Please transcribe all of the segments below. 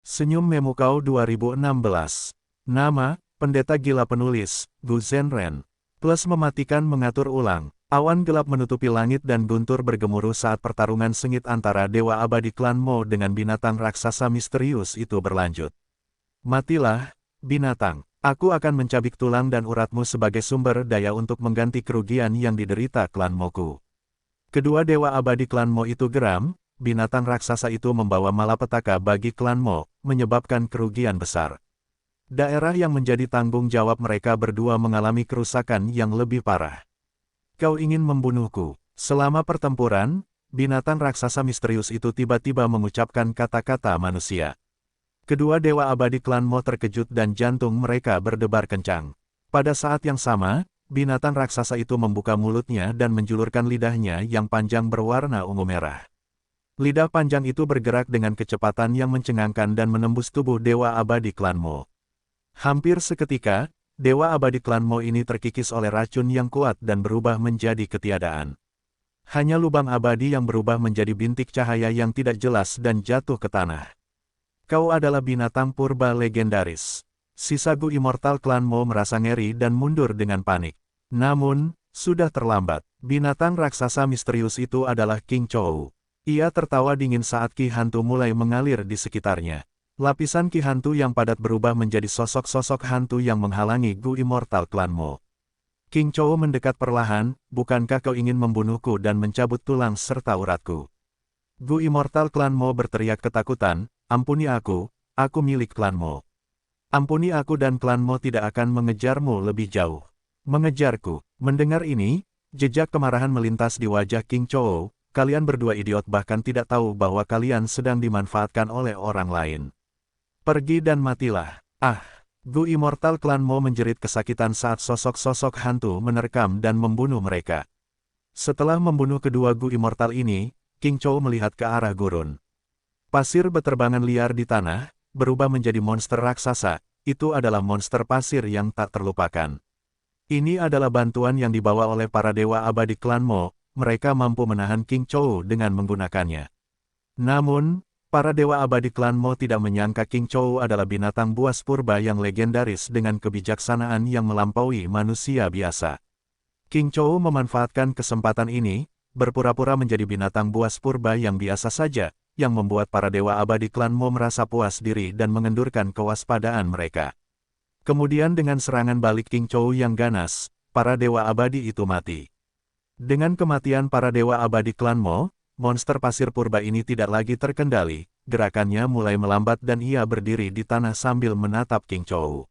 Senyum Memukau 2016. Nama, Pendeta Gila Penulis, Gu Zhenren. Plus mematikan mengatur ulang. Awan gelap menutupi langit dan guntur bergemuruh saat pertarungan sengit antara Dewa Abadi Klan Mo dengan binatang raksasa misterius itu berlanjut. Matilah, binatang. Aku akan mencabik tulang dan uratmu sebagai sumber daya untuk mengganti kerugian yang diderita klan Moku. Kedua Dewa Abadi Klan Mo itu geram. Binatang raksasa itu membawa malapetaka bagi klan Mo, menyebabkan kerugian besar. Daerah yang menjadi tanggung jawab mereka berdua mengalami kerusakan yang lebih parah. Kau ingin membunuhku. Selama pertempuran, binatang raksasa misterius itu tiba-tiba mengucapkan kata-kata manusia. Kedua Dewa Abadi Klan Mo terkejut dan jantung mereka berdebar kencang. Pada saat yang sama, binatang raksasa itu membuka mulutnya dan menjulurkan lidahnya yang panjang berwarna ungu merah. Lidah panjang itu bergerak dengan kecepatan yang mencengangkan dan menembus tubuh Dewa Abadi Klan Mo. Hampir seketika, Dewa Abadi Klan Mo ini terkikis oleh racun yang kuat dan berubah menjadi ketiadaan. Hanya lubang abadi yang berubah menjadi bintik cahaya yang tidak jelas dan jatuh ke tanah. Kau adalah binatang purba legendaris. Sisa Gu Immortal Klan Mo merasa ngeri dan mundur dengan panik. Namun, sudah terlambat. Binatang raksasa misterius itu adalah King Chou. Ia tertawa dingin saat ki hantu mulai mengalir di sekitarnya. Lapisan ki hantu yang padat berubah menjadi sosok-sosok hantu yang menghalangi Gu Immortal Klan Mo. King Chou mendekat perlahan, bukankah kau ingin membunuhku dan mencabut tulang serta uratku? Gu Immortal Klan Mo berteriak ketakutan, ampuni aku milik Klan Mo. Ampuni aku dan Klan Mo tidak akan mengejarmu lebih jauh. Mengejarku. Mendengar ini, jejak kemarahan melintas di wajah King Chou. Kalian berdua idiot bahkan tidak tahu bahwa kalian sedang dimanfaatkan oleh orang lain. Pergi dan matilah. Ah! Gu Immortal Klan Mo menjerit kesakitan saat sosok-sosok hantu menerkam dan membunuh mereka. Setelah membunuh kedua Gu Immortal ini, King Chou melihat ke arah gurun. Pasir beterbangan liar di tanah, berubah menjadi monster raksasa. Itu adalah monster pasir yang tak terlupakan. Ini adalah bantuan yang dibawa oleh para Dewa Abadi Klan Mo. Mereka mampu menahan King Chou dengan menggunakannya. Namun, para Dewa Abadi Klan Mo tidak menyangka King Chou adalah binatang buas purba yang legendaris dengan kebijaksanaan yang melampaui manusia biasa. King Chou memanfaatkan kesempatan ini, berpura-pura menjadi binatang buas purba yang biasa saja, yang membuat para Dewa Abadi Klan Mo merasa puas diri dan mengendurkan kewaspadaan mereka. Kemudian dengan serangan balik King Chou yang ganas, para Dewa Abadi itu mati. Dengan kematian para Dewa Abadi Klan Mo, monster pasir purba ini tidak lagi terkendali, gerakannya mulai melambat dan ia berdiri di tanah sambil menatap King Chou.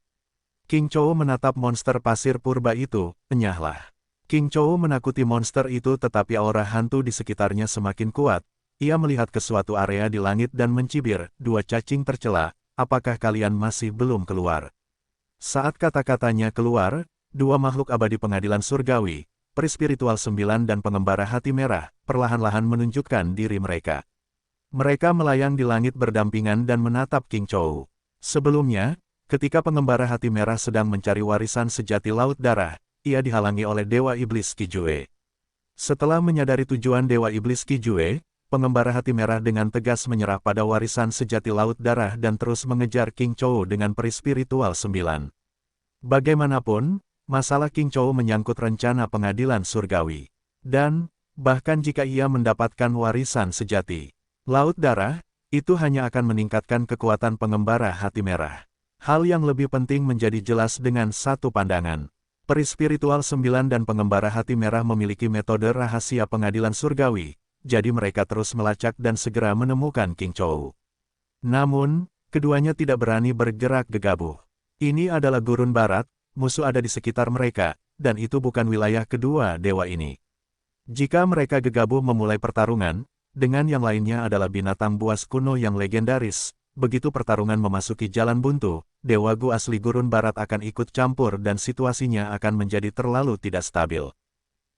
King Chou menatap monster pasir purba itu, enyahlah. King Chou menakuti monster itu tetapi aura hantu di sekitarnya semakin kuat, ia melihat ke suatu area di langit dan mencibir, dua cacing tercela, apakah kalian masih belum keluar? Saat kata-katanya keluar, dua makhluk abadi pengadilan surgawi, Peri Spiritual 9 dan Pengembara Hati Merah, perlahan-lahan menunjukkan diri mereka. Mereka melayang di langit berdampingan dan menatap King Chou. Sebelumnya, ketika Pengembara Hati Merah sedang mencari warisan sejati Laut Darah, ia dihalangi oleh Dewa Iblis Qijue. Setelah menyadari tujuan Dewa Iblis Qijue, Pengembara Hati Merah dengan tegas menyerah pada warisan sejati Laut Darah dan terus mengejar King Chou dengan Peri Spiritual 9. Bagaimanapun, masalah King Chou menyangkut rencana pengadilan surgawi. Dan, bahkan jika ia mendapatkan warisan sejati Laut Darah, itu hanya akan meningkatkan kekuatan Pengembara Hati Merah. Hal yang lebih penting menjadi jelas dengan satu pandangan. Peri Spiritual 9 dan Pengembara Hati Merah memiliki metode rahasia pengadilan surgawi, jadi mereka terus melacak dan segera menemukan King Chou. Namun, keduanya tidak berani bergerak gegabah. Ini adalah gurun barat, musuh ada di sekitar mereka, dan itu bukan wilayah kedua dewa ini. Jika mereka gegabah memulai pertarungan, dengan yang lainnya adalah binatang buas kuno yang legendaris, begitu pertarungan memasuki jalan buntu, Dewa Gu asli gurun barat akan ikut campur dan situasinya akan menjadi terlalu tidak stabil.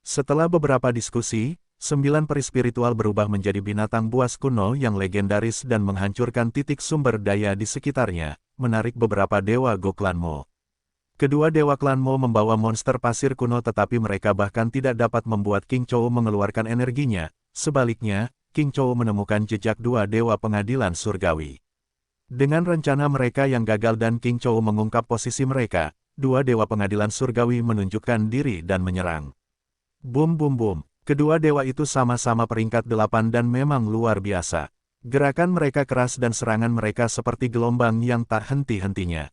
Setelah beberapa diskusi, 9 peri spiritual berubah menjadi binatang buas kuno yang legendaris dan menghancurkan titik sumber daya di sekitarnya, menarik beberapa Dewa Gu Klan Mo. Kedua Dewa Klan Mo membawa monster pasir kuno tetapi mereka bahkan tidak dapat membuat King Chou mengeluarkan energinya, sebaliknya, King Chou menemukan jejak dua Dewa Pengadilan Surgawi. Dengan rencana mereka yang gagal dan King Chou mengungkap posisi mereka, dua dewa pengadilan surgawi menunjukkan diri dan menyerang. Bum bum bum. Kedua dewa itu sama-sama peringkat 8 dan memang luar biasa. Gerakan mereka keras dan serangan mereka seperti gelombang yang tak henti-hentinya.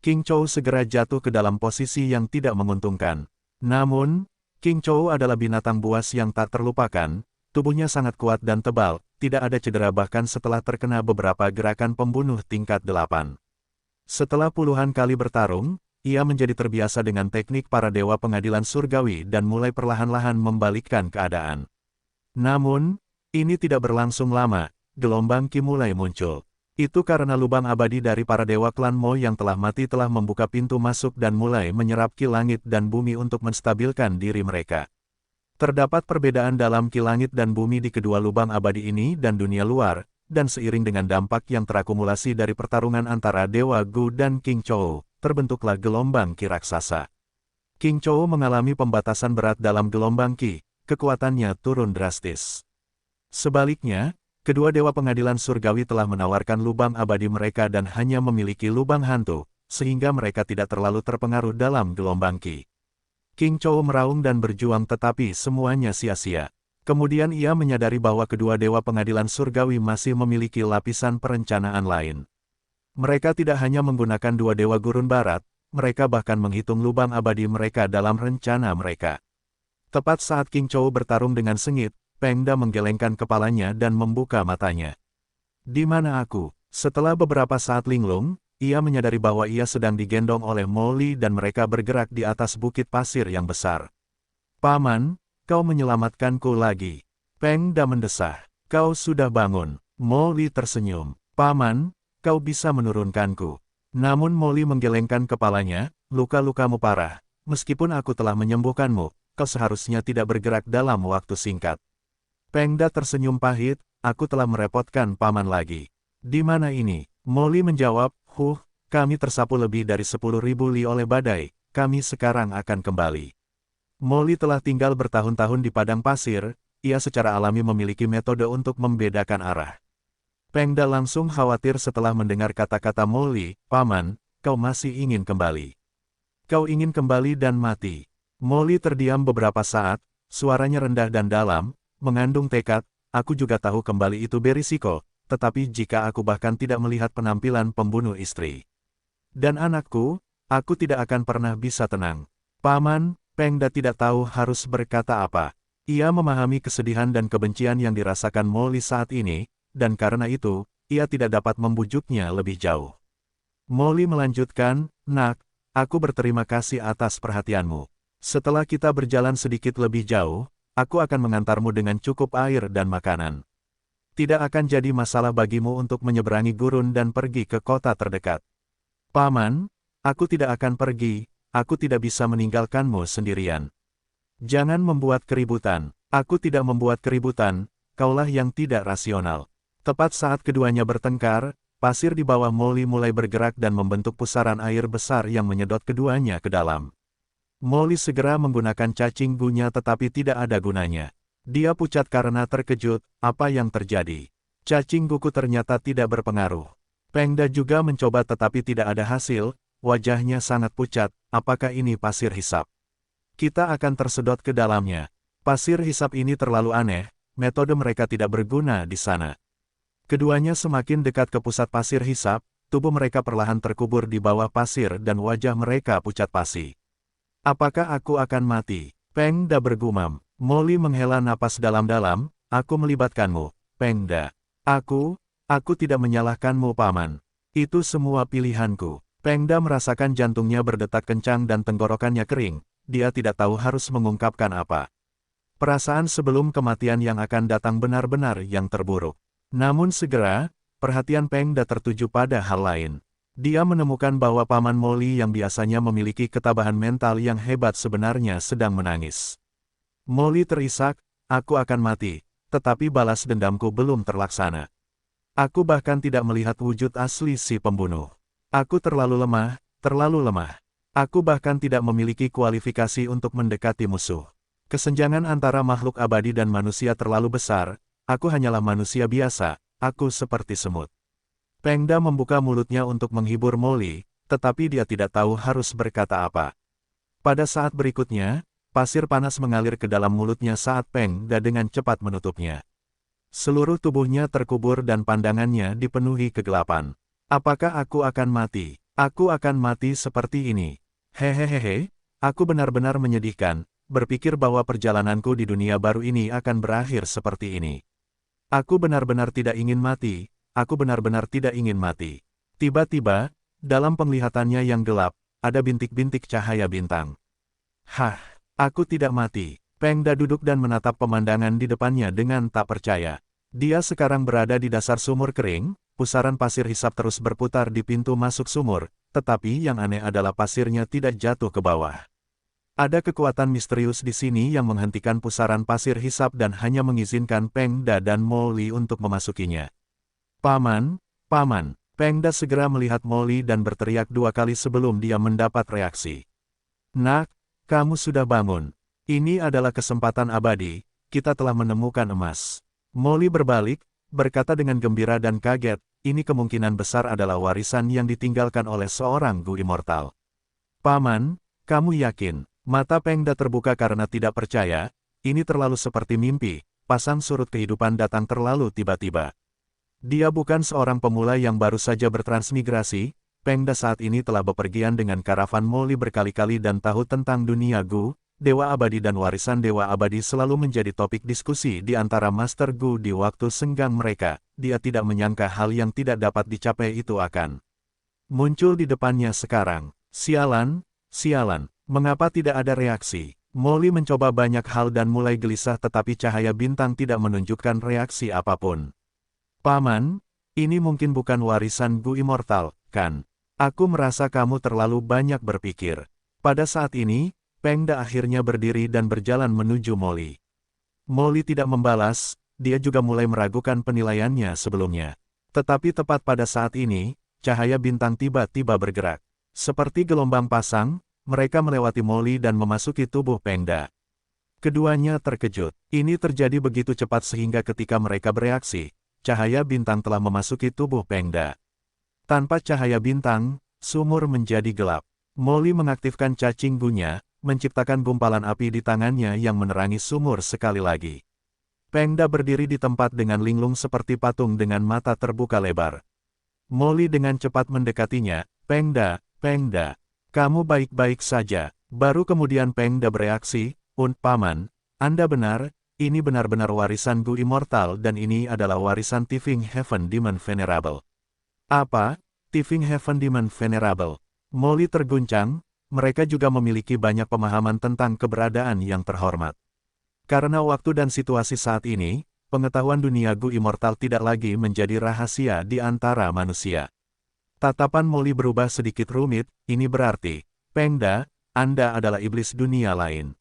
King Chou segera jatuh ke dalam posisi yang tidak menguntungkan. Namun, King Chou adalah binatang buas yang tak terlupakan, tubuhnya sangat kuat dan tebal, tidak ada cedera bahkan setelah terkena beberapa gerakan pembunuh tingkat 8. Setelah puluhan kali bertarung, ia menjadi terbiasa dengan teknik para dewa pengadilan surgawi dan mulai perlahan-lahan membalikkan keadaan. Namun, ini tidak berlangsung lama, gelombang Qi mulai muncul. Itu karena lubang abadi dari para dewa klan Mo yang telah mati telah membuka pintu masuk dan mulai menyerap Qi langit dan bumi untuk menstabilkan diri mereka. Terdapat perbedaan dalam Qi langit dan bumi di kedua lubang abadi ini dan dunia luar, dan seiring dengan dampak yang terakumulasi dari pertarungan antara Dewa Gu dan King Chou, terbentuklah gelombang Qi raksasa. King Chou mengalami pembatasan berat dalam gelombang Qi, kekuatannya turun drastis. Sebaliknya, kedua dewa pengadilan surgawi telah menawarkan lubang abadi mereka dan hanya memiliki lubang hantu, sehingga mereka tidak terlalu terpengaruh dalam gelombang Qi. King Chou meraung dan berjuang tetapi semuanya sia-sia. Kemudian ia menyadari bahwa kedua dewa pengadilan surgawi masih memiliki lapisan perencanaan lain. Mereka tidak hanya menggunakan dua dewa gurun barat, mereka bahkan menghitung lubang abadi mereka dalam rencana mereka. Tepat saat King Chou bertarung dengan sengit, Peng Da menggelengkan kepalanya dan membuka matanya. Di mana aku? Setelah beberapa saat linglung, ia menyadari bahwa ia sedang digendong oleh Mo Li dan mereka bergerak di atas bukit pasir yang besar. Paman, kau menyelamatkanku lagi. Peng Da mendesah. Kau sudah bangun. Mo Li tersenyum. Paman, kau bisa menurunkanku. Namun Mo Li menggelengkan kepalanya, luka-lukamu parah. Meskipun aku telah menyembuhkanmu, kau seharusnya tidak bergerak dalam waktu singkat. Peng Da tersenyum pahit, aku telah merepotkan paman lagi. Di mana ini? Mo Li menjawab, kami tersapu lebih dari 10.000 li oleh badai, kami sekarang akan kembali. Mo Li telah tinggal bertahun-tahun di padang pasir, ia secara alami memiliki metode untuk membedakan arah. Peng Da langsung khawatir setelah mendengar kata-kata Mo Li, paman, kau masih ingin kembali. Kau ingin kembali dan mati. Mo Li terdiam beberapa saat, suaranya rendah dan dalam, mengandung tekad, aku juga tahu kembali itu berisiko, tetapi jika aku bahkan tidak melihat penampilan pembunuh istri dan anakku, aku tidak akan pernah bisa tenang. Paman, Peng Da tidak tahu harus berkata apa. Ia memahami kesedihan dan kebencian yang dirasakan Mo Li saat ini, dan karena itu, ia tidak dapat membujuknya lebih jauh. Mo Li melanjutkan, nak, aku berterima kasih atas perhatianmu. Setelah kita berjalan sedikit lebih jauh, aku akan mengantarmu dengan cukup air dan makanan. Tidak akan jadi masalah bagimu untuk menyeberangi gurun dan pergi ke kota terdekat. Paman, aku tidak akan pergi, aku tidak bisa meninggalkanmu sendirian. Jangan membuat keributan, aku tidak membuat keributan, kaulah yang tidak rasional. Tepat saat keduanya bertengkar, pasir di bawah Mo Li mulai bergerak dan membentuk pusaran air besar yang menyedot keduanya ke dalam. Mo Li segera menggunakan cacing gunya tetapi tidak ada gunanya. Dia pucat karena terkejut, apa yang terjadi? Cacing guku ternyata tidak berpengaruh. Peng Da juga mencoba tetapi tidak ada hasil, wajahnya sangat pucat, apakah ini pasir hisap? Kita akan tersedot ke dalamnya. Pasir hisap ini terlalu aneh, metode mereka tidak berguna di sana. Keduanya semakin dekat ke pusat pasir hisap, tubuh mereka perlahan terkubur di bawah pasir dan wajah mereka pucat pasi. Apakah aku akan mati? Peng Da bergumam. Mo Li menghela napas dalam-dalam, aku melibatkanmu, Peng Da. Aku tidak menyalahkanmu paman. Itu semua pilihanku. Peng Da merasakan jantungnya berdetak kencang dan tenggorokannya kering, dia tidak tahu harus mengungkapkan apa. Perasaan sebelum kematian yang akan datang benar-benar yang terburuk. Namun segera, perhatian Peng Da tertuju pada hal lain. Dia menemukan bahwa paman Mo Li yang biasanya memiliki ketabahan mental yang hebat sebenarnya sedang menangis. Mo Li terisak, aku akan mati, tetapi balas dendamku belum terlaksana. Aku bahkan tidak melihat wujud asli si pembunuh. Aku terlalu lemah, terlalu lemah. Aku bahkan tidak memiliki kualifikasi untuk mendekati musuh. Kesenjangan antara makhluk abadi dan manusia terlalu besar, aku hanyalah manusia biasa, aku seperti semut. Pengda membuka mulutnya untuk menghibur Molly, tetapi dia tidak tahu harus berkata apa. Pada saat berikutnya, pasir panas mengalir ke dalam mulutnya saat Pengda dengan cepat menutupnya. Seluruh tubuhnya terkubur dan pandangannya dipenuhi kegelapan. Apakah aku akan mati? Aku akan mati seperti ini. Hehehehe, aku benar-benar menyedihkan, berpikir bahwa perjalananku di dunia baru ini akan berakhir seperti ini. Aku benar-benar tidak ingin mati, aku benar-benar tidak ingin mati. Tiba-tiba, dalam penglihatannya yang gelap, ada bintik-bintik cahaya bintang. Hah, aku tidak mati. Pengda duduk dan menatap pemandangan di depannya dengan tak percaya. Dia sekarang berada di dasar sumur kering, pusaran pasir hisap terus berputar di pintu masuk sumur, tetapi yang aneh adalah pasirnya tidak jatuh ke bawah. Ada kekuatan misterius di sini yang menghentikan pusaran pasir hisap dan hanya mengizinkan Pengda dan Molly untuk memasukinya. Paman, Paman, Pengda segera melihat Molly dan berteriak 2 kali sebelum dia mendapat reaksi. Nak, kamu sudah bangun. Ini adalah kesempatan abadi, kita telah menemukan emas. Molly berbalik, berkata dengan gembira dan kaget, ini kemungkinan besar adalah warisan yang ditinggalkan oleh seorang Gu Immortal. Paman, kamu yakin? Mata Pengda terbuka karena tidak percaya, ini terlalu seperti mimpi, pasang surut kehidupan datang terlalu tiba-tiba. Dia bukan seorang pemula yang baru saja bertransmigrasi, Pengda saat ini telah bepergian dengan karavan Molly berkali-kali dan tahu tentang dunia Gu. Dewa Abadi dan warisan Dewa Abadi selalu menjadi topik diskusi di antara Master Gu di waktu senggang mereka. Dia tidak menyangka hal yang tidak dapat dicapai itu akan muncul di depannya sekarang. Sialan, sialan, mengapa tidak ada reaksi? Molly mencoba banyak hal dan mulai gelisah tetapi cahaya bintang tidak menunjukkan reaksi apapun. Paman, ini mungkin bukan warisan Gu Immortal, kan? Aku merasa kamu terlalu banyak berpikir. Pada saat ini, Pengda akhirnya berdiri dan berjalan menuju Molly. Molly tidak membalas, dia juga mulai meragukan penilaiannya sebelumnya. Tetapi tepat pada saat ini, cahaya bintang tiba-tiba bergerak. Seperti gelombang pasang, mereka melewati Molly dan memasuki tubuh Pengda. Keduanya terkejut. Ini terjadi begitu cepat sehingga ketika mereka bereaksi, cahaya bintang telah memasuki tubuh Pengda. Tanpa cahaya bintang, sumur menjadi gelap. Molly mengaktifkan cacing Gu-nya, menciptakan gumpalan api di tangannya yang menerangi sumur sekali lagi. Pengda berdiri di tempat dengan linglung seperti patung dengan mata terbuka lebar. Molly dengan cepat mendekatinya, Pengda, Pengda, kamu baik-baik saja. Baru kemudian Pengda bereaksi, Paman, Anda benar, ini benar-benar warisan Gu Immortal dan ini adalah warisan Tifing Heaven Demon Venerable. Apa? Tifing Heaven Demon Venerable. Molly terguncang. Mereka juga memiliki banyak pemahaman tentang keberadaan yang terhormat. Karena waktu dan situasi saat ini, pengetahuan dunia Gu Immortal tidak lagi menjadi rahasia di antara manusia. Tatapan Molly berubah sedikit rumit, ini berarti, Pengda, Anda adalah iblis dunia lain.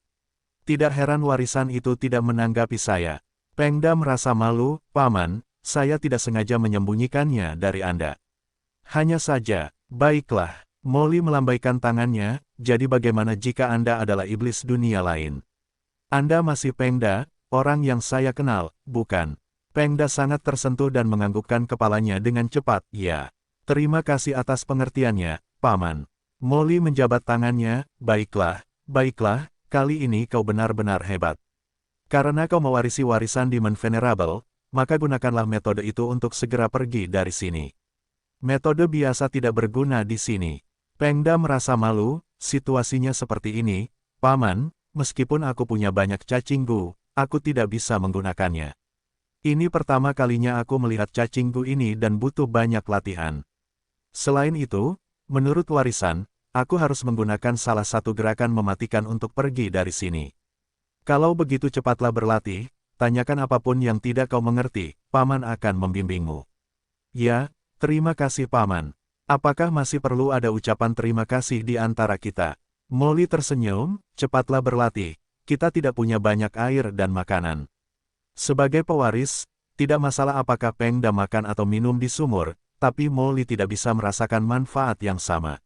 Tidak heran warisan itu tidak menanggapi saya. Pengda merasa malu, Paman, saya tidak sengaja menyembunyikannya dari Anda. Hanya saja, baiklah. Molly melambaikan tangannya, jadi bagaimana jika Anda adalah iblis dunia lain? Anda masih Pengda, orang yang saya kenal, bukan? Pengda sangat tersentuh dan menganggukkan kepalanya dengan cepat, ya. Terima kasih atas pengertiannya, Paman. Molly menjabat tangannya, baiklah, baiklah, kali ini kau benar-benar hebat. Karena kau mewarisi warisan Demon Venerable, maka gunakanlah metode itu untuk segera pergi dari sini. Metode biasa tidak berguna di sini. Pengda merasa malu, situasinya seperti ini, Paman, meskipun aku punya banyak cacing Gu, aku tidak bisa menggunakannya. Ini pertama kalinya aku melihat cacing Gu ini dan butuh banyak latihan. Selain itu, menurut warisan, aku harus menggunakan salah satu gerakan mematikan untuk pergi dari sini. Kalau begitu cepatlah berlatih, tanyakan apapun yang tidak kau mengerti, Paman akan membimbingmu. Ya, terima kasih Paman. Apakah masih perlu ada ucapan terima kasih di antara kita? Molly tersenyum, cepatlah berlatih, kita tidak punya banyak air dan makanan. Sebagai pewaris, tidak masalah apakah Pengda makan atau minum di sumur, tapi Molly tidak bisa merasakan manfaat yang sama.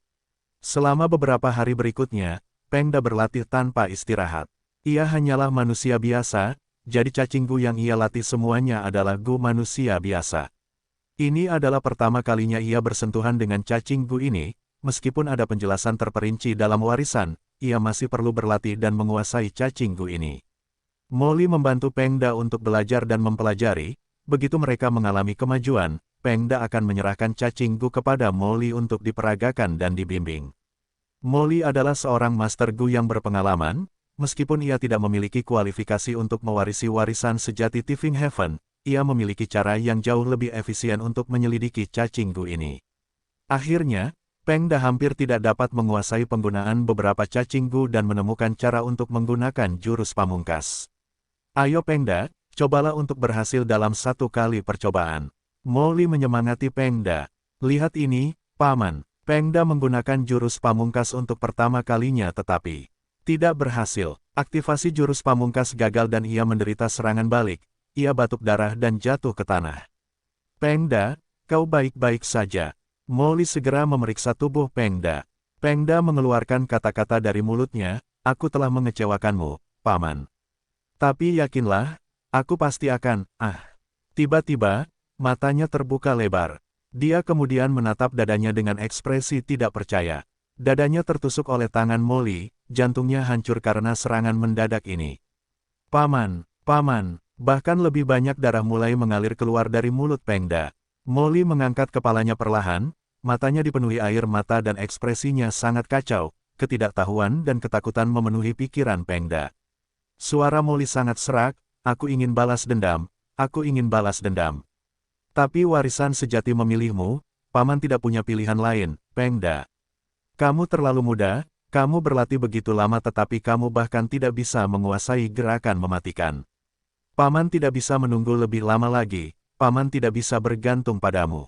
Selama beberapa hari berikutnya, Pengda berlatih tanpa istirahat. Ia hanyalah manusia biasa, jadi cacing Gu yang ia latih semuanya adalah Gu manusia biasa. Ini adalah pertama kalinya ia bersentuhan dengan cacing gu ini, meskipun ada penjelasan terperinci dalam warisan, ia masih perlu berlatih dan menguasai cacing gu ini. Molly membantu Pengda untuk belajar dan mempelajari, begitu mereka mengalami kemajuan, Pengda akan menyerahkan cacing gu kepada Molly untuk diperagakan dan dibimbing. Molly adalah seorang Master Gu yang berpengalaman, meskipun ia tidak memiliki kualifikasi untuk mewarisi warisan sejati Tifing Heaven, ia memiliki cara yang jauh lebih efisien untuk menyelidiki cacing gu ini. Akhirnya, Pengda hampir tidak dapat menguasai penggunaan beberapa cacing gu dan menemukan cara untuk menggunakan jurus pamungkas. Ayo Pengda, cobalah untuk berhasil dalam satu kali percobaan. Molly menyemangati Pengda. Lihat ini, Paman. Pengda menggunakan jurus pamungkas untuk pertama kalinya tetapi tidak berhasil. Aktivasi jurus pamungkas gagal dan ia menderita serangan balik. Ia batuk darah dan jatuh ke tanah. Pengda, kau baik-baik saja. Molly segera memeriksa tubuh Pengda. Pengda mengeluarkan kata-kata dari mulutnya, aku telah mengecewakanmu, Paman. Tapi yakinlah, aku pasti akan, Tiba-tiba, matanya terbuka lebar. Dia kemudian menatap dadanya dengan ekspresi tidak percaya. Dadanya tertusuk oleh tangan Molly, jantungnya hancur karena serangan mendadak ini. Paman, Paman. Bahkan lebih banyak darah mulai mengalir keluar dari mulut Pengda. Molly mengangkat kepalanya perlahan, matanya dipenuhi air mata dan ekspresinya sangat kacau, ketidaktahuan dan ketakutan memenuhi pikiran Pengda. Suara Molly sangat serak, aku ingin balas dendam, aku ingin balas dendam. Tapi warisan sejati memilihmu, Paman tidak punya pilihan lain, Pengda. Kamu terlalu muda, kamu berlatih begitu lama tetapi kamu bahkan tidak bisa menguasai gerakan mematikan. Paman tidak bisa menunggu lebih lama lagi, Paman tidak bisa bergantung padamu.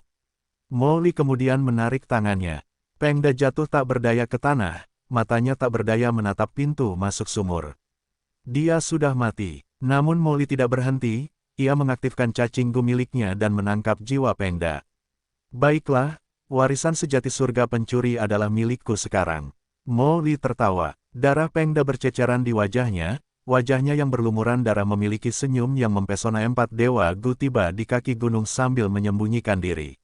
Molly kemudian menarik tangannya. Pengda jatuh tak berdaya ke tanah, matanya tak berdaya menatap pintu masuk sumur. Dia sudah mati. Namun Molly tidak berhenti, ia mengaktifkan cacing gu miliknya dan menangkap jiwa Pengda. Baiklah, warisan sejati surga pencuri adalah milikku sekarang. Molly tertawa. Darah Pengda berceceran di wajahnya. Wajahnya yang berlumuran darah memiliki senyum yang mempesona. Empat dewa gu tiba di kaki gunung sambil menyembunyikan diri.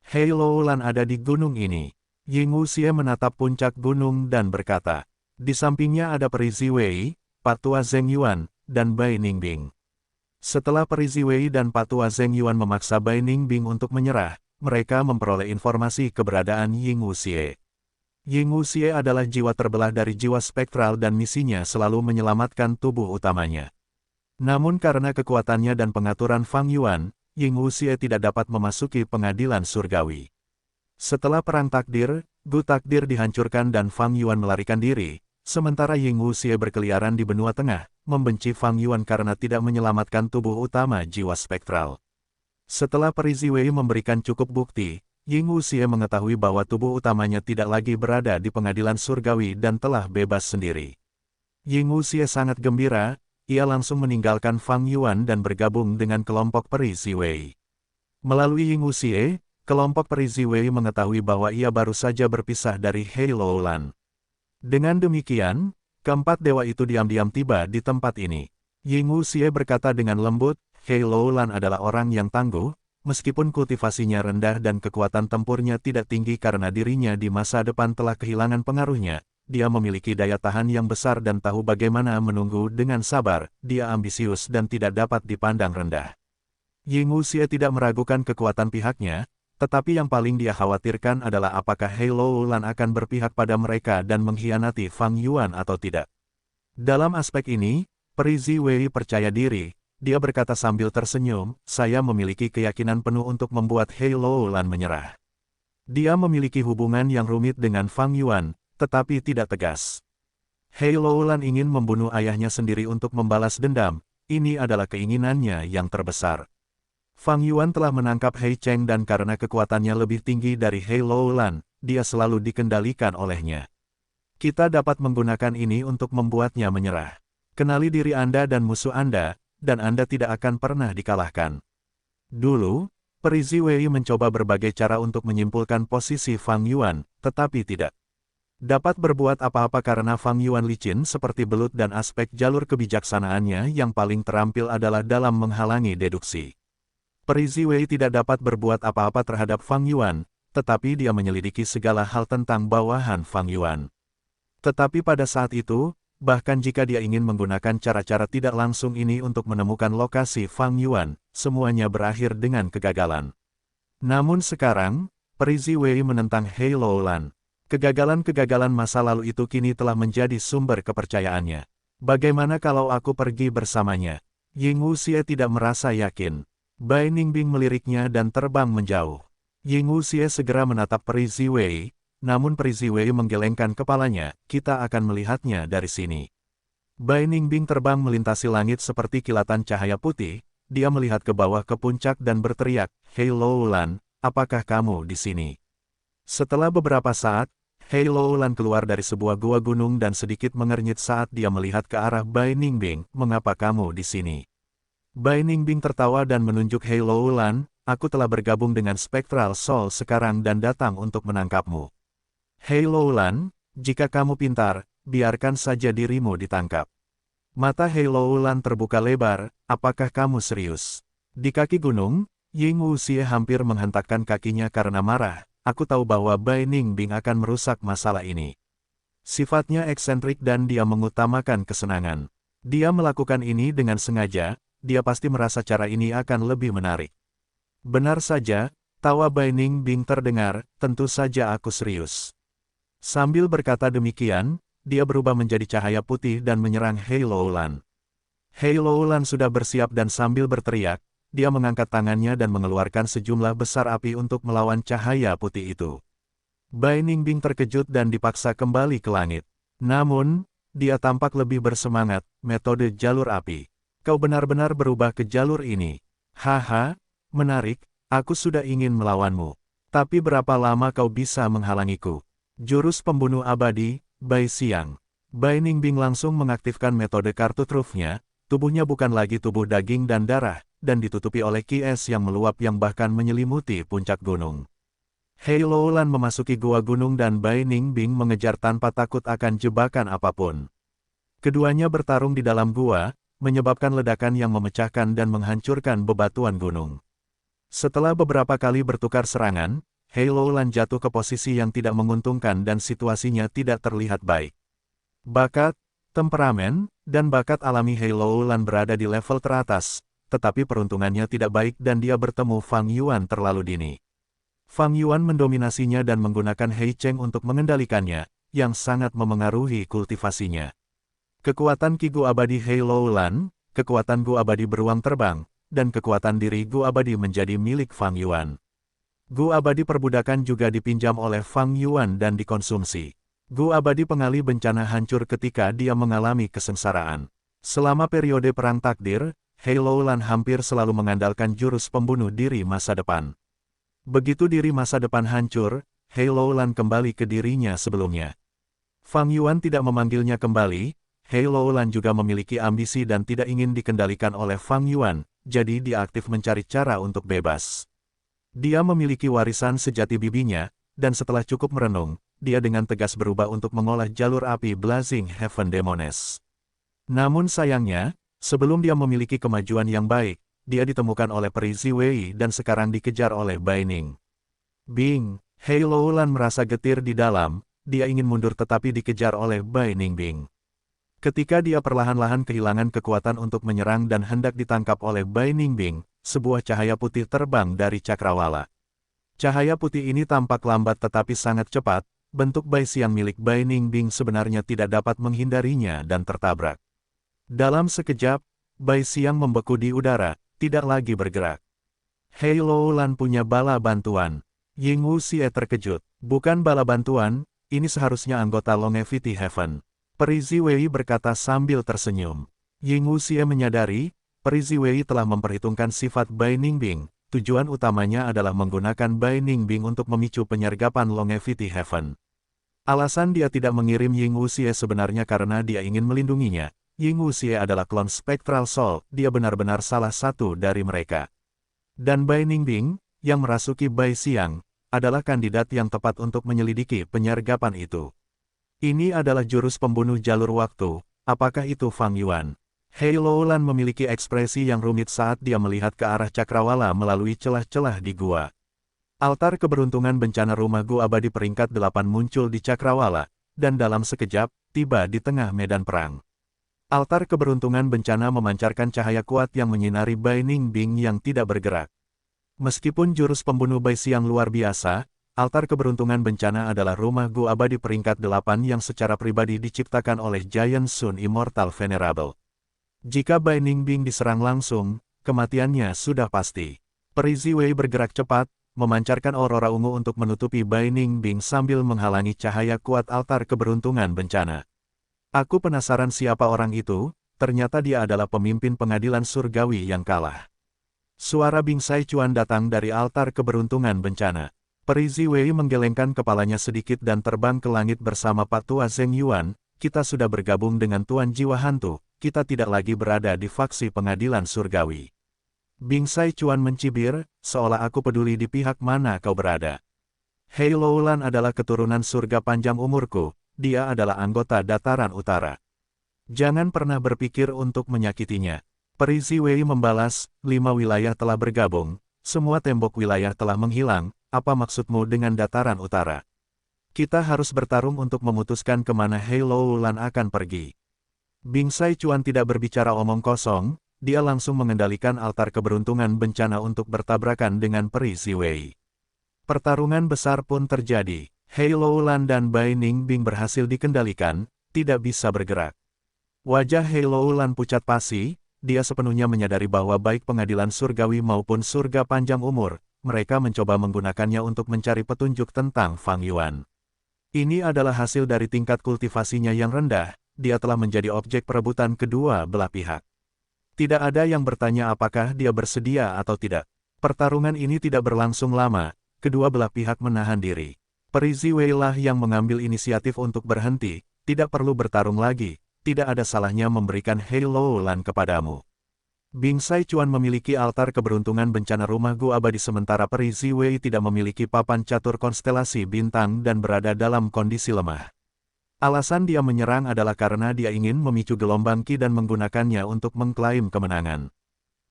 Hei Loulan ada di gunung ini. Ying Wuxie menatap puncak gunung dan berkata. Di sampingnya ada Peri Ziwei, Patua Zheng Yuan, dan Bai Ningbing. Setelah Peri Ziwei dan Patua Zheng Yuan memaksa Bai Ningbing untuk menyerah, mereka memperoleh informasi keberadaan Ying Wuxie. Ying Wuxie adalah jiwa terbelah dari jiwa spektral dan misinya selalu menyelamatkan tubuh utamanya. Namun karena kekuatannya dan pengaturan Fang Yuan, Ying Wuxie tidak dapat memasuki pengadilan surgawi. Setelah perang takdir, Gu Takdir dihancurkan dan Fang Yuan melarikan diri, sementara Ying Wuxie berkeliaran di benua tengah, membenci Fang Yuan karena tidak menyelamatkan tubuh utama jiwa spektral. Setelah Peri Ziwei memberikan cukup bukti, Ying Wuxie mengetahui bahwa tubuh utamanya tidak lagi berada di pengadilan surgawi dan telah bebas sendiri. Ying Wuxie sangat gembira, ia langsung meninggalkan Fang Yuan dan bergabung dengan kelompok Peri Ziwei. Melalui Ying Wuxie, kelompok Peri Ziwei mengetahui bahwa ia baru saja berpisah dari Hei Loulan. Dengan demikian, keempat dewa itu diam-diam tiba di tempat ini. Ying Wuxie berkata dengan lembut, Hei Loulan adalah orang yang tangguh, meskipun kultivasinya rendah dan kekuatan tempurnya tidak tinggi karena dirinya di masa depan telah kehilangan pengaruhnya, dia memiliki daya tahan yang besar dan tahu bagaimana menunggu dengan sabar, dia ambisius dan tidak dapat dipandang rendah. Ying Wuxie tidak meragukan kekuatan pihaknya, tetapi yang paling dia khawatirkan adalah apakah Hei Loulan akan berpihak pada mereka dan mengkhianati Fang Yuan atau tidak. Dalam aspek ini, Peri Ziwei percaya diri. Dia berkata sambil tersenyum, saya memiliki keyakinan penuh untuk membuat Hei Loulan menyerah. Dia memiliki hubungan yang rumit dengan Fang Yuan, tetapi tidak tegas. Hei Loulan ingin membunuh ayahnya sendiri untuk membalas dendam, ini adalah keinginannya yang terbesar. Fang Yuan telah menangkap Hei Cheng dan karena kekuatannya lebih tinggi dari Hei Loulan, dia selalu dikendalikan olehnya. Kita dapat menggunakan ini untuk membuatnya menyerah. Kenali diri Anda dan musuh Anda, dan Anda tidak akan pernah dikalahkan. Dulu, Peri Ziwei mencoba berbagai cara untuk menyimpulkan posisi Fang Yuan, tetapi tidak dapat berbuat apa-apa karena Fang Yuan licin seperti belut dan aspek jalur kebijaksanaannya yang paling terampil adalah dalam menghalangi deduksi. Peri Ziwei tidak dapat berbuat apa-apa terhadap Fang Yuan, tetapi dia menyelidiki segala hal tentang bawahan Fang Yuan. Tetapi pada saat itu, bahkan jika dia ingin menggunakan cara-cara tidak langsung ini untuk menemukan lokasi Fang Yuan, semuanya berakhir dengan kegagalan. Namun sekarang, Peri Ziwei menentang Hei Loulan. Kegagalan-kegagalan masa lalu itu kini telah menjadi sumber kepercayaannya. Bagaimana kalau aku pergi bersamanya? Ying Wuxie tidak merasa yakin. Bai Ningbing meliriknya dan terbang menjauh. Ying Wuxie segera menatap Peri Ziwei. Namun Peri Ziwei menggelengkan kepalanya, kita akan melihatnya dari sini. Bai Ningbing terbang melintasi langit seperti kilatan cahaya putih, dia melihat ke bawah ke puncak dan berteriak, Hei Loulan, apakah kamu di sini? Setelah beberapa saat, Hei Loulan keluar dari sebuah gua gunung dan sedikit mengernyit saat dia melihat ke arah Bai Ningbing, mengapa kamu di sini? Bai Ningbing tertawa dan menunjuk Hei Loulan, aku telah bergabung dengan Spectral Soul sekarang dan datang untuk menangkapmu. Hei Loulan, jika kamu pintar, biarkan saja dirimu ditangkap. Mata Hei Loulan terbuka lebar, apakah kamu serius? Di kaki gunung, Ying Wuxie hampir menghentakkan kakinya karena marah, aku tahu bahwa Bai Ningbing akan merusak masalah ini. Sifatnya eksentrik dan dia mengutamakan kesenangan. Dia melakukan ini dengan sengaja, dia pasti merasa cara ini akan lebih menarik. Benar saja, tawa Bai Ningbing terdengar, tentu saja aku serius. Sambil berkata demikian, dia berubah menjadi cahaya putih dan menyerang Hei Loulan. Hei Loulan sudah bersiap dan sambil berteriak, dia mengangkat tangannya dan mengeluarkan sejumlah besar api untuk melawan cahaya putih itu. Bai Ningbing terkejut dan dipaksa kembali ke langit. Namun, dia tampak lebih bersemangat, metode jalur api. Kau benar-benar berubah ke jalur ini. Haha, menarik, aku sudah ingin melawanmu. Tapi berapa lama kau bisa menghalangiku? Jurus pembunuh abadi, Bai Xiang. Bai Ningbing langsung mengaktifkan metode kartu trufnya, tubuhnya bukan lagi tubuh daging dan darah, dan ditutupi oleh ki es yang meluap yang bahkan menyelimuti puncak gunung. Hei Loulan memasuki gua gunung dan Bai Ningbing mengejar tanpa takut akan jebakan apapun. Keduanya bertarung di dalam gua, menyebabkan ledakan yang memecahkan dan menghancurkan bebatuan gunung. Setelah beberapa kali bertukar serangan, Hei Loulan jatuh ke posisi yang tidak menguntungkan dan situasinya tidak terlihat baik. Bakat, temperamen, dan bakat alami Hei Loulan berada di level teratas, tetapi peruntungannya tidak baik dan dia bertemu Fang Yuan terlalu dini. Fang Yuan mendominasinya dan menggunakan Hei Cheng untuk mengendalikannya, yang sangat memengaruhi kultivasinya. Kekuatan Ki Gu Abadi Hei Loulan, kekuatan Gu Abadi beruang terbang, dan kekuatan diri Gu Abadi menjadi milik Fang Yuan. Gu Abadi perbudakan juga dipinjam oleh Fang Yuan dan dikonsumsi. Gu Abadi pengalih bencana hancur ketika dia mengalami kesengsaraan. Selama periode Perang Takdir, Hei Loulan hampir selalu mengandalkan jurus pembunuh diri masa depan. Begitu diri masa depan hancur, Hei Loulan kembali ke dirinya sebelumnya. Fang Yuan tidak memanggilnya kembali, Hei Loulan juga memiliki ambisi dan tidak ingin dikendalikan oleh Fang Yuan, jadi dia aktif mencari cara untuk bebas. Dia memiliki warisan sejati bibinya, dan setelah cukup merenung, dia dengan tegas berubah untuk mengolah jalur api Blazing Heaven Demones. Namun sayangnya, sebelum dia memiliki kemajuan yang baik, dia ditemukan oleh Peri Ziwei dan sekarang dikejar oleh Bai Ningbing. Hei Loulan merasa getir di dalam, dia ingin mundur tetapi dikejar oleh Bai Ningbing. Ketika dia perlahan-lahan kehilangan kekuatan untuk menyerang dan hendak ditangkap oleh Bai Ningbing, sebuah cahaya putih terbang dari cakrawala. Cahaya putih ini tampak lambat tetapi sangat cepat, bentuk Bai Xiang milik Bai Ningbing sebenarnya tidak dapat menghindarinya dan tertabrak. Dalam sekejap, Bai Xiang membeku di udara, tidak lagi bergerak. Hei Loulan punya bala bantuan. Ying Wuxie terkejut. Bukan bala bantuan, ini seharusnya anggota Longevity Heaven. Peri Ziwei berkata sambil tersenyum. Ying Wuxie menyadari, Peri Ziwei telah memperhitungkan sifat Bai Ningbing, tujuan utamanya adalah menggunakan Bai Ningbing untuk memicu penyergapan Longevity Heaven. Alasan dia tidak mengirim Ying Wuxie sebenarnya karena dia ingin melindunginya. Ying Wuxie adalah klon Spectral Soul, dia benar-benar salah satu dari mereka. Dan Bai Ningbing, yang merasuki Bai Xiang, adalah kandidat yang tepat untuk menyelidiki penyergapan itu. Ini adalah jurus pembunuh jalur waktu, apakah itu Fang Yuan? Hei Loulan memiliki ekspresi yang rumit saat dia melihat ke arah cakrawala melalui celah-celah di gua. Altar keberuntungan bencana rumah gua abadi peringkat 8 muncul di cakrawala, dan dalam sekejap, tiba di tengah medan perang. Altar keberuntungan bencana memancarkan cahaya kuat yang menyinari Bai Ningbing yang tidak bergerak. Meskipun jurus pembunuh Bai Xiang luar biasa, altar keberuntungan bencana adalah rumah gua abadi peringkat 8 yang secara pribadi diciptakan oleh Giant Sun Immortal Venerable. Jika Bai Ningbing diserang langsung, kematiannya sudah pasti. Peri Ziwei bergerak cepat, memancarkan aurora ungu untuk menutupi Bai Ningbing sambil menghalangi cahaya kuat altar keberuntungan bencana. Aku penasaran siapa orang itu, ternyata dia adalah pemimpin pengadilan surgawi yang kalah. Suara Bing Sai Chuan datang dari altar keberuntungan bencana. Peri Ziwei menggelengkan kepalanya sedikit dan terbang ke langit bersama Pak Tua Zheng Yuan. Kita sudah bergabung dengan Tuan Jiwa Hantu. Kita tidak lagi berada di faksi pengadilan surgawi. Bing Sai Chuan mencibir, seolah aku peduli di pihak mana kau berada. Hei Loulan adalah keturunan surga panjang umurku, dia adalah anggota dataran utara. Jangan pernah berpikir untuk menyakitinya. Peri Ziwei membalas, 5 wilayah telah bergabung, semua tembok wilayah telah menghilang, apa maksudmu dengan dataran utara? Kita harus bertarung untuk memutuskan kemana Hei Loulan akan pergi. Bing Sai Chuan tidak berbicara omong kosong, dia langsung mengendalikan altar keberuntungan bencana untuk bertabrakan dengan Peri Ziwei. Pertarungan besar pun terjadi. Hei Loulan dan Bai Ningbing berhasil dikendalikan, tidak bisa bergerak. Wajah Hei Loulan pucat pasi, dia sepenuhnya menyadari bahwa baik pengadilan surgawi maupun surga panjang umur, mereka mencoba menggunakannya untuk mencari petunjuk tentang Fang Yuan. Ini adalah hasil dari tingkat kultivasinya yang rendah. Dia telah menjadi objek perebutan kedua belah pihak. Tidak ada yang bertanya apakah dia bersedia atau tidak. Pertarungan ini tidak berlangsung lama, kedua belah pihak menahan diri. Peri Ziwei lah yang mengambil inisiatif untuk berhenti, tidak perlu bertarung lagi, tidak ada salahnya memberikan Hei Loulan kepadamu. Bing Sai Chuan memiliki altar keberuntungan bencana rumah gua abadi sementara Peri Ziwei tidak memiliki papan catur konstelasi bintang dan berada dalam kondisi lemah. Alasan dia menyerang adalah karena dia ingin memicu gelombang Qi dan menggunakannya untuk mengklaim kemenangan.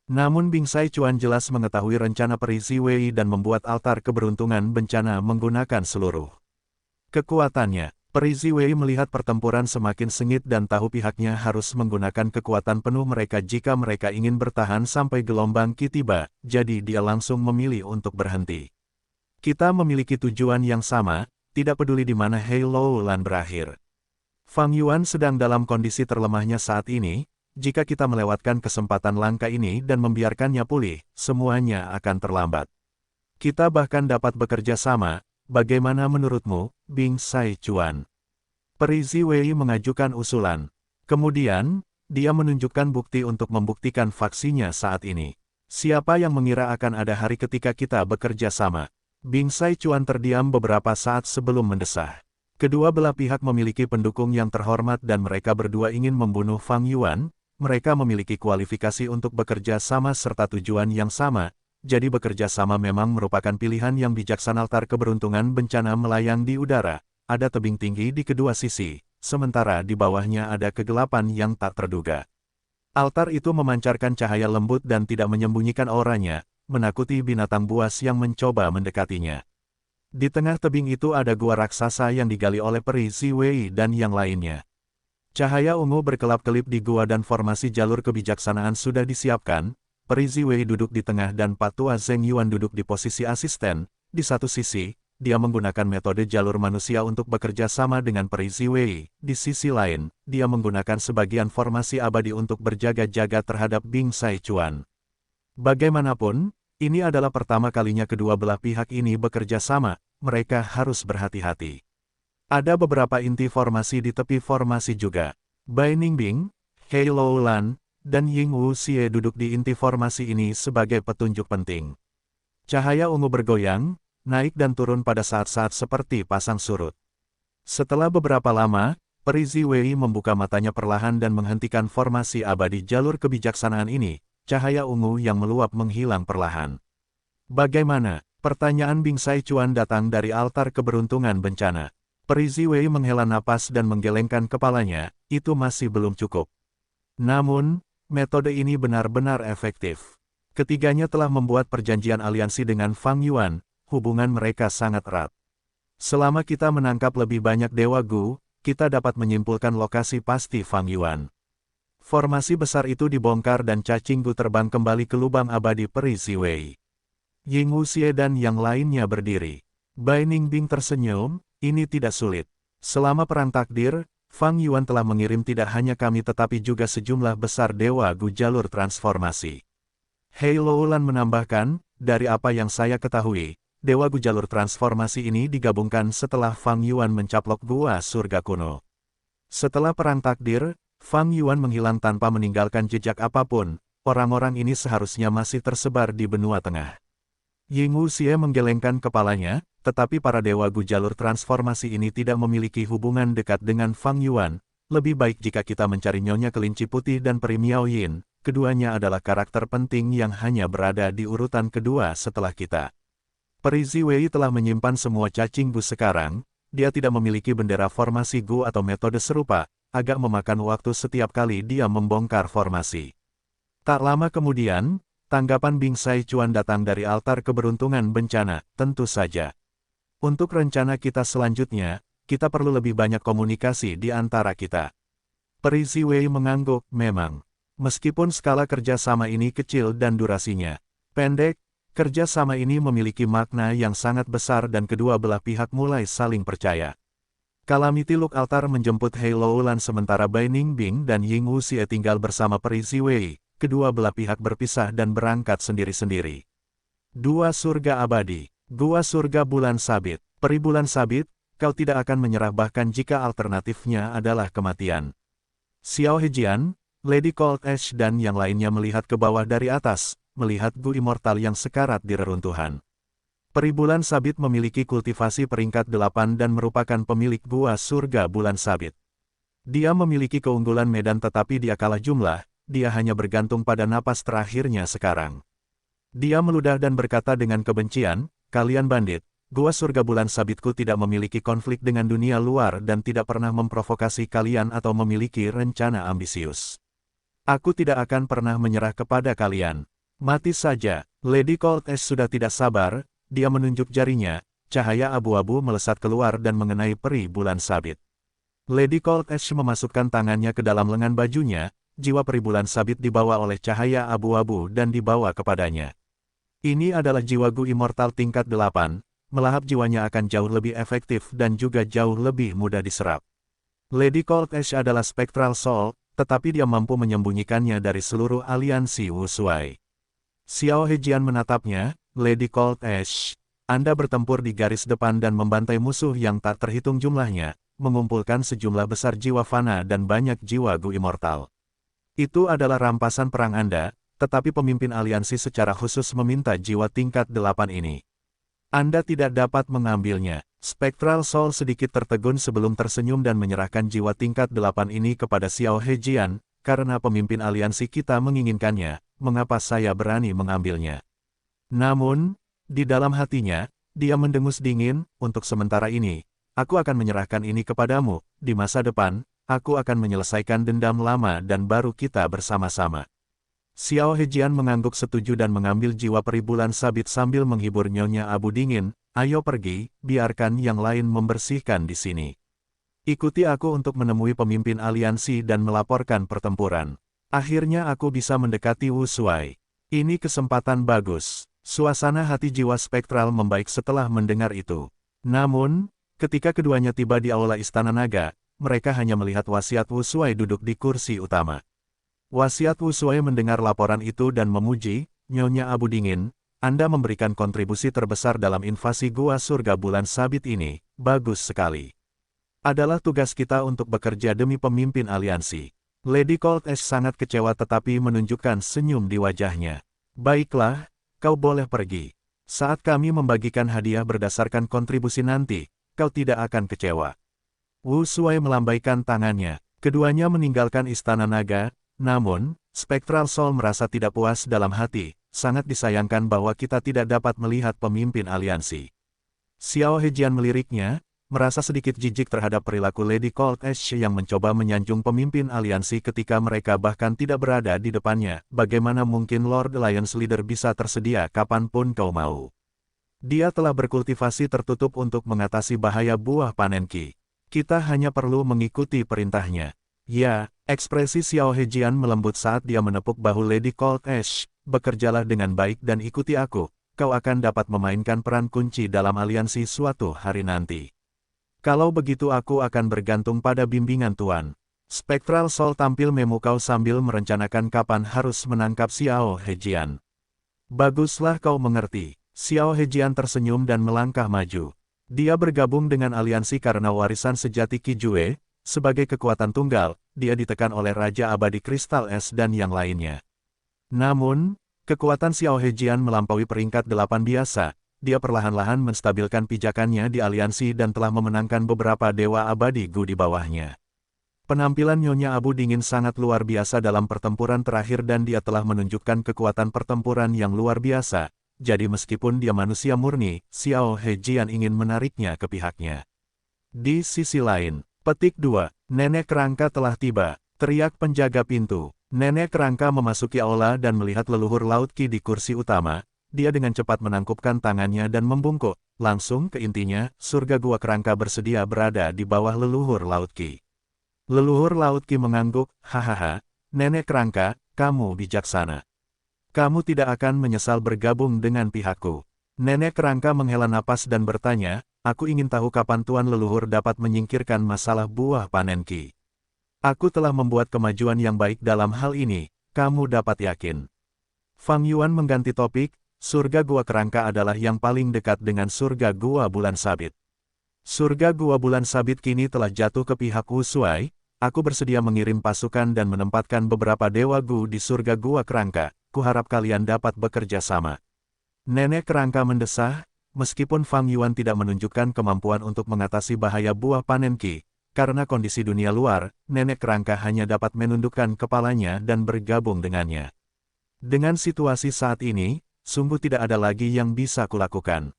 Namun Bing Sai Chuan jelas mengetahui rencana Peri Ziwei dan membuat altar keberuntungan bencana menggunakan seluruh kekuatannya. Peri Ziwei melihat pertempuran semakin sengit dan tahu pihaknya harus menggunakan kekuatan penuh mereka jika mereka ingin bertahan sampai gelombang Qi tiba, jadi dia langsung memilih untuk berhenti. Kita memiliki tujuan yang sama, tidak peduli di mana Hei Loulan berakhir. Fang Yuan sedang dalam kondisi terlemahnya saat ini, jika kita melewatkan kesempatan langka ini dan membiarkannya pulih, semuanya akan terlambat. Kita bahkan dapat bekerja sama, bagaimana menurutmu, Bing Sai Chuan? Peri Ziwei mengajukan usulan. Kemudian, dia menunjukkan bukti untuk membuktikan faksinya saat ini. Siapa yang mengira akan ada hari ketika kita bekerja sama? Bing Sai Chuan terdiam beberapa saat sebelum mendesah. Kedua belah pihak memiliki pendukung yang terhormat dan mereka berdua ingin membunuh Fang Yuan. Mereka memiliki kualifikasi untuk bekerja sama serta tujuan yang sama, jadi bekerja sama memang merupakan pilihan yang bijaksana. Altar keberuntungan bencana melayang di udara, ada tebing tinggi di kedua sisi, sementara di bawahnya ada kegelapan yang tak terduga. Altar itu memancarkan cahaya lembut dan tidak menyembunyikan auranya, menakuti binatang buas yang mencoba mendekatinya. Di tengah tebing itu ada gua raksasa yang digali oleh Peri Ziwei dan yang lainnya. Cahaya ungu berkelap-kelip di gua dan formasi jalur kebijaksanaan sudah disiapkan. Peri Ziwei duduk di tengah dan Pak Tua Zheng Yuan duduk di posisi asisten. Di satu sisi, dia menggunakan metode jalur manusia untuk bekerja sama dengan Peri Ziwei. Di sisi lain, dia menggunakan sebagian formasi abadi untuk berjaga-jaga terhadap Bing Sai Chuan. Bagaimanapun, ini adalah pertama kalinya kedua belah pihak ini bekerja sama, mereka harus berhati-hati. Ada beberapa inti formasi di tepi formasi juga. Bai Ningbing, Hei Loulan, dan Ying Wu Xie duduk di inti formasi ini sebagai petunjuk penting. Cahaya ungu bergoyang, naik dan turun pada saat-saat seperti pasang surut. Setelah beberapa lama, Peri Ziwei membuka matanya perlahan dan menghentikan formasi abadi jalur kebijaksanaan ini. Cahaya ungu yang meluap menghilang perlahan. Bagaimana? Pertanyaan Bing Sai Chuan datang dari altar keberuntungan bencana. Peri Ziwei menghela napas dan menggelengkan kepalanya, itu masih belum cukup. Namun, metode ini benar-benar efektif. Ketiganya telah membuat perjanjian aliansi dengan Fang Yuan, hubungan mereka sangat erat. Selama kita menangkap lebih banyak Dewa Gu, kita dapat menyimpulkan lokasi pasti Fang Yuan. Formasi besar itu dibongkar dan cacing Gu terbang kembali ke lubang abadi peri Ziwei. Ying Wuxie dan yang lainnya berdiri. Bai Ningbing tersenyum, ini tidak sulit. Selama perang takdir, Fang Yuan telah mengirim tidak hanya kami tetapi juga sejumlah besar Dewa Gu jalur transformasi. Hei Loulan menambahkan, dari apa yang saya ketahui, Dewa Gu jalur transformasi ini digabungkan setelah Fang Yuan mencaplok gua surga kuno. Setelah perang takdir, Fang Yuan menghilang tanpa meninggalkan jejak apapun, orang-orang ini seharusnya masih tersebar di benua tengah. Ying Wuxie menggelengkan kepalanya, tetapi para Dewa Gu jalur transformasi ini tidak memiliki hubungan dekat dengan Fang Yuan. Lebih baik jika kita mencari Nyonya Kelinci Putih dan Peri Miao Yin, keduanya adalah karakter penting yang hanya berada di urutan kedua setelah kita. Peri Ziwei telah menyimpan semua cacing Gu sekarang, dia tidak memiliki bendera formasi Gu atau metode serupa, agak memakan waktu setiap kali dia membongkar formasi. Tak lama kemudian, tanggapan Bing Sai Chuan datang dari altar keberuntungan bencana, tentu saja. Untuk rencana kita selanjutnya, kita perlu lebih banyak komunikasi di antara kita. Peri Ziwei mengangguk, memang. Meskipun skala kerjasama ini kecil dan durasinya pendek, kerjasama ini memiliki makna yang sangat besar dan kedua belah pihak mulai saling percaya. Calamity Look Altar menjemput Hei Loulan sementara Bai Ningbing dan Ying Wuxie tinggal bersama Peri Ziwei. Kedua belah pihak berpisah dan berangkat sendiri-sendiri. Dua surga abadi, gua surga bulan sabit, peri bulan sabit, kau tidak akan menyerah bahkan jika alternatifnya adalah kematian. Xiao Hejian, Lady Cold Ash dan yang lainnya melihat ke bawah dari atas, melihat Gu Immortal yang sekarat di reruntuhan. Peri bulan sabit memiliki kultivasi peringkat 8 dan merupakan pemilik gua surga bulan sabit. Dia memiliki keunggulan medan tetapi dia kalah jumlah. Dia hanya bergantung pada napas terakhirnya sekarang. Dia meludah dan berkata dengan kebencian, kalian bandit, gua surga bulan sabitku tidak memiliki konflik dengan dunia luar dan tidak pernah memprovokasi kalian atau memiliki rencana ambisius. Aku tidak akan pernah menyerah kepada kalian. Mati saja. Lady Cold Ash sudah tidak sabar, dia menunjuk jarinya, cahaya abu-abu melesat keluar dan mengenai peri bulan sabit. Lady Cold Ash memasukkan tangannya ke dalam lengan bajunya, jiwa peri bulan sabit dibawa oleh cahaya abu-abu dan dibawa kepadanya. Ini adalah jiwa Gu Immortal tingkat 8, melahap jiwanya akan jauh lebih efektif dan juga jauh lebih mudah diserap. Lady Cold Ash adalah Spectral Soul, tetapi dia mampu menyembunyikannya dari seluruh aliansi Wushuai. Xiao Hejian menatapnya, Lady Cold Ash, Anda bertempur di garis depan dan membantai musuh yang tak terhitung jumlahnya, mengumpulkan sejumlah besar jiwa fana dan banyak jiwa Gu Immortal. Itu adalah rampasan perang Anda, tetapi pemimpin aliansi secara khusus meminta jiwa tingkat 8 ini. Anda tidak dapat mengambilnya. Spectral Soul sedikit tertegun sebelum tersenyum dan menyerahkan jiwa tingkat 8 ini kepada Xiao Hejian, karena pemimpin aliansi kita menginginkannya, mengapa saya berani mengambilnya. Namun, di dalam hatinya, dia mendengus dingin, untuk sementara ini, aku akan menyerahkan ini kepadamu, di masa depan, aku akan menyelesaikan dendam lama dan baru kita bersama-sama. Xiao Hejian mengangguk setuju dan mengambil jiwa peri bulan sabit sambil menghibur Nyonya Abu Dingin, ayo pergi, biarkan yang lain membersihkan di sini. Ikuti aku untuk menemui pemimpin aliansi dan melaporkan pertempuran. Akhirnya aku bisa mendekati Wushuai. Ini kesempatan bagus. Suasana hati jiwa spektral membaik setelah mendengar itu. Namun, ketika keduanya tiba di aula Istana Naga, mereka hanya melihat wasiat Wushuai duduk di kursi utama. Wasiat Wushuai mendengar laporan itu dan memuji, Nyonya Abu Dingin, Anda memberikan kontribusi terbesar dalam invasi gua surga bulan sabit ini, bagus sekali. Adalah tugas kita untuk bekerja demi pemimpin aliansi. Lady Cold Ash sangat kecewa tetapi menunjukkan senyum di wajahnya. Baiklah, kau boleh pergi. Saat kami membagikan hadiah berdasarkan kontribusi nanti, kau tidak akan kecewa. Wushuai melambaikan tangannya, keduanya meninggalkan Istana Naga. Namun, Spectral Soul merasa tidak puas dalam hati, sangat disayangkan bahwa kita tidak dapat melihat pemimpin aliansi. Xiao Hejian meliriknya, merasa sedikit jijik terhadap perilaku Lady Cold Ash yang mencoba menyanjung pemimpin aliansi ketika mereka bahkan tidak berada di depannya. Bagaimana mungkin Lord Alliance Leader bisa tersedia kapanpun kau mau? Dia telah berkultivasi tertutup untuk mengatasi bahaya buah panen Qi. Kita hanya perlu mengikuti perintahnya. Ya, ekspresi Xiao Hejian melembut saat dia menepuk bahu Lady Cold Ash. Bekerjalah dengan baik dan ikuti aku. Kau akan dapat memainkan peran kunci dalam aliansi suatu hari nanti. Kalau begitu aku akan bergantung pada bimbingan Tuan. Spectral Soul tampil memukau sambil merencanakan kapan harus menangkap Xiao Hejian. Baguslah kau mengerti. Xiao Hejian tersenyum dan melangkah maju. Dia bergabung dengan aliansi karena warisan sejati Qi Jue. Sebagai kekuatan tunggal, dia ditekan oleh Raja Abadi Kristal Es dan yang lainnya. Namun, kekuatan Xiao Hejian melampaui peringkat 8 biasa. Dia perlahan-lahan menstabilkan pijakannya di aliansi dan telah memenangkan beberapa dewa abadi Gu di bawahnya. Penampilan Nyonya Abu Dingin sangat luar biasa dalam pertempuran terakhir dan dia telah menunjukkan kekuatan pertempuran yang luar biasa. Jadi meskipun dia manusia murni, Xiao Hejian ingin menariknya ke pihaknya. Di sisi lain, petik 2, Nenek Kerangka telah tiba, teriak penjaga pintu. Nenek Kerangka memasuki aula dan melihat leluhur Laut Qi di kursi utama. Dia dengan cepat menangkupkan tangannya dan membungkuk, langsung ke intinya, surga gua kerangka bersedia berada di bawah leluhur Laut Qi. Leluhur Laut Qi mengangguk, hahaha, Nenek Kerangka, kamu bijaksana. Kamu tidak akan menyesal bergabung dengan pihakku. Nenek Kerangka menghela napas dan bertanya, aku ingin tahu kapan Tuan Leluhur dapat menyingkirkan masalah buah panen Qi. Aku telah membuat kemajuan yang baik dalam hal ini, kamu dapat yakin. Fang Yuan mengganti topik. Surga Gua Kerangka adalah yang paling dekat dengan surga Gua Bulan Sabit. Surga Gua Bulan Sabit kini telah jatuh ke pihak Wu Shuai. Aku bersedia mengirim pasukan dan menempatkan beberapa dewa Gu di surga Gua Kerangka. Kuharap kalian dapat bekerja sama. Nenek Kerangka mendesah, meskipun Fang Yuan tidak menunjukkan kemampuan untuk mengatasi bahaya buah panen Qi. Karena kondisi dunia luar, Nenek Kerangka hanya dapat menundukkan kepalanya dan bergabung dengannya. Dengan situasi saat ini, sungguh tidak ada lagi yang bisa kulakukan.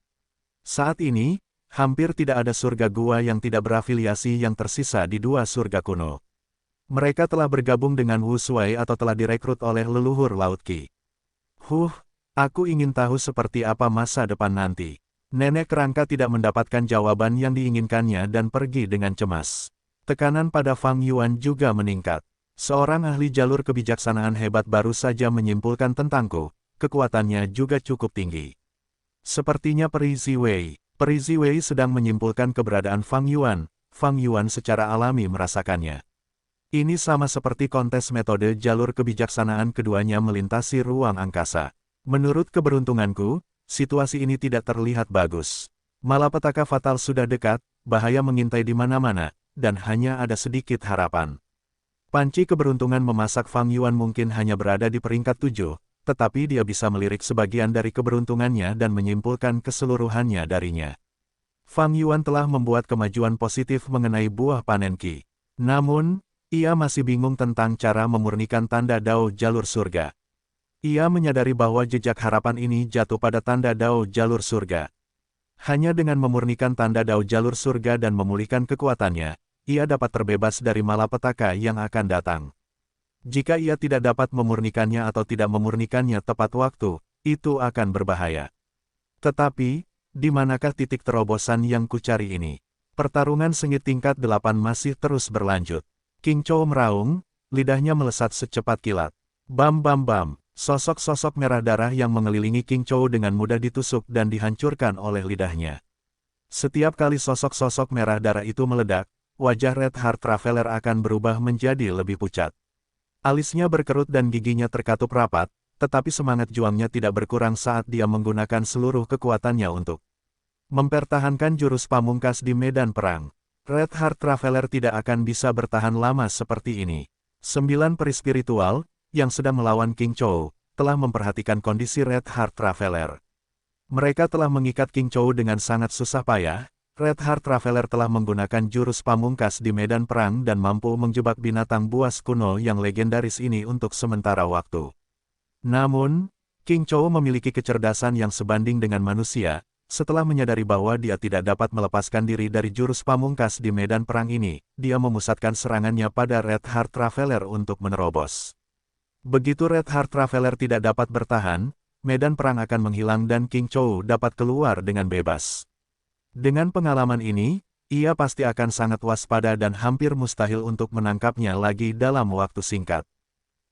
Saat ini, hampir tidak ada surga gua yang tidak berafiliasi yang tersisa di dua surga kuno. Mereka telah bergabung dengan Wu Shuai atau telah direkrut oleh leluhur Laut Qi. Aku ingin tahu seperti apa masa depan nanti. Nenek Kerangka tidak mendapatkan jawaban yang diinginkannya dan pergi dengan cemas. Tekanan pada Fang Yuan juga meningkat. Seorang ahli jalur kebijaksanaan hebat baru saja menyimpulkan tentangku. Kekuatannya juga cukup tinggi. Sepertinya Peri Ziwei. Peri Ziwei sedang menyimpulkan keberadaan Fang Yuan. Fang Yuan secara alami merasakannya. Ini sama seperti kontes metode jalur kebijaksanaan keduanya melintasi ruang angkasa. Menurut keberuntunganku, situasi ini tidak terlihat bagus. Malapetaka fatal sudah dekat, bahaya mengintai di mana-mana, dan hanya ada sedikit harapan. Panci keberuntungan memasak Fang Yuan mungkin hanya berada di peringkat 7. Tetapi dia bisa melirik sebagian dari keberuntungannya dan menyimpulkan keseluruhannya darinya. Fang Yuan telah membuat kemajuan positif mengenai buah panen Qi. Namun, ia masih bingung tentang cara memurnikan tanda Dao jalur surga. Ia menyadari bahwa jejak harapan ini jatuh pada tanda Dao jalur surga. Hanya dengan memurnikan tanda Dao jalur surga dan memulihkan kekuatannya, ia dapat terbebas dari malapetaka yang akan datang. Jika ia tidak dapat memurnikannya atau tidak memurnikannya tepat waktu, itu akan berbahaya. Tetapi, di manakah titik terobosan yang kucari ini? Pertarungan sengit tingkat 8 masih terus berlanjut. King Chou meraung, lidahnya melesat secepat kilat. Bam bam bam, sosok-sosok merah darah yang mengelilingi King Chou dengan mudah ditusuk dan dihancurkan oleh lidahnya. Setiap kali sosok-sosok merah darah itu meledak, wajah Red Heart Traveler akan berubah menjadi lebih pucat. Alisnya berkerut dan giginya terkatup rapat, tetapi semangat juangnya tidak berkurang saat dia menggunakan seluruh kekuatannya untuk mempertahankan jurus pamungkas di medan perang. Red Heart Traveler tidak akan bisa bertahan lama seperti ini. 9 peri spiritual, yang sedang melawan King Chou, telah memperhatikan kondisi Red Heart Traveler. Mereka telah mengikat King Chou dengan sangat susah payah. Red Heart Traveler telah menggunakan jurus pamungkas di medan perang dan mampu menjebak binatang buas kuno yang legendaris ini untuk sementara waktu. Namun, King Chou memiliki kecerdasan yang sebanding dengan manusia. setelah menyadari bahwa dia tidak dapat melepaskan diri dari jurus pamungkas di medan perang ini, dia memusatkan serangannya pada Red Heart Traveler untuk menerobos. Begitu Red Heart Traveler tidak dapat bertahan, medan perang akan menghilang dan King Chou dapat keluar dengan bebas. Dengan pengalaman ini, ia pasti akan sangat waspada dan hampir mustahil untuk menangkapnya lagi dalam waktu singkat.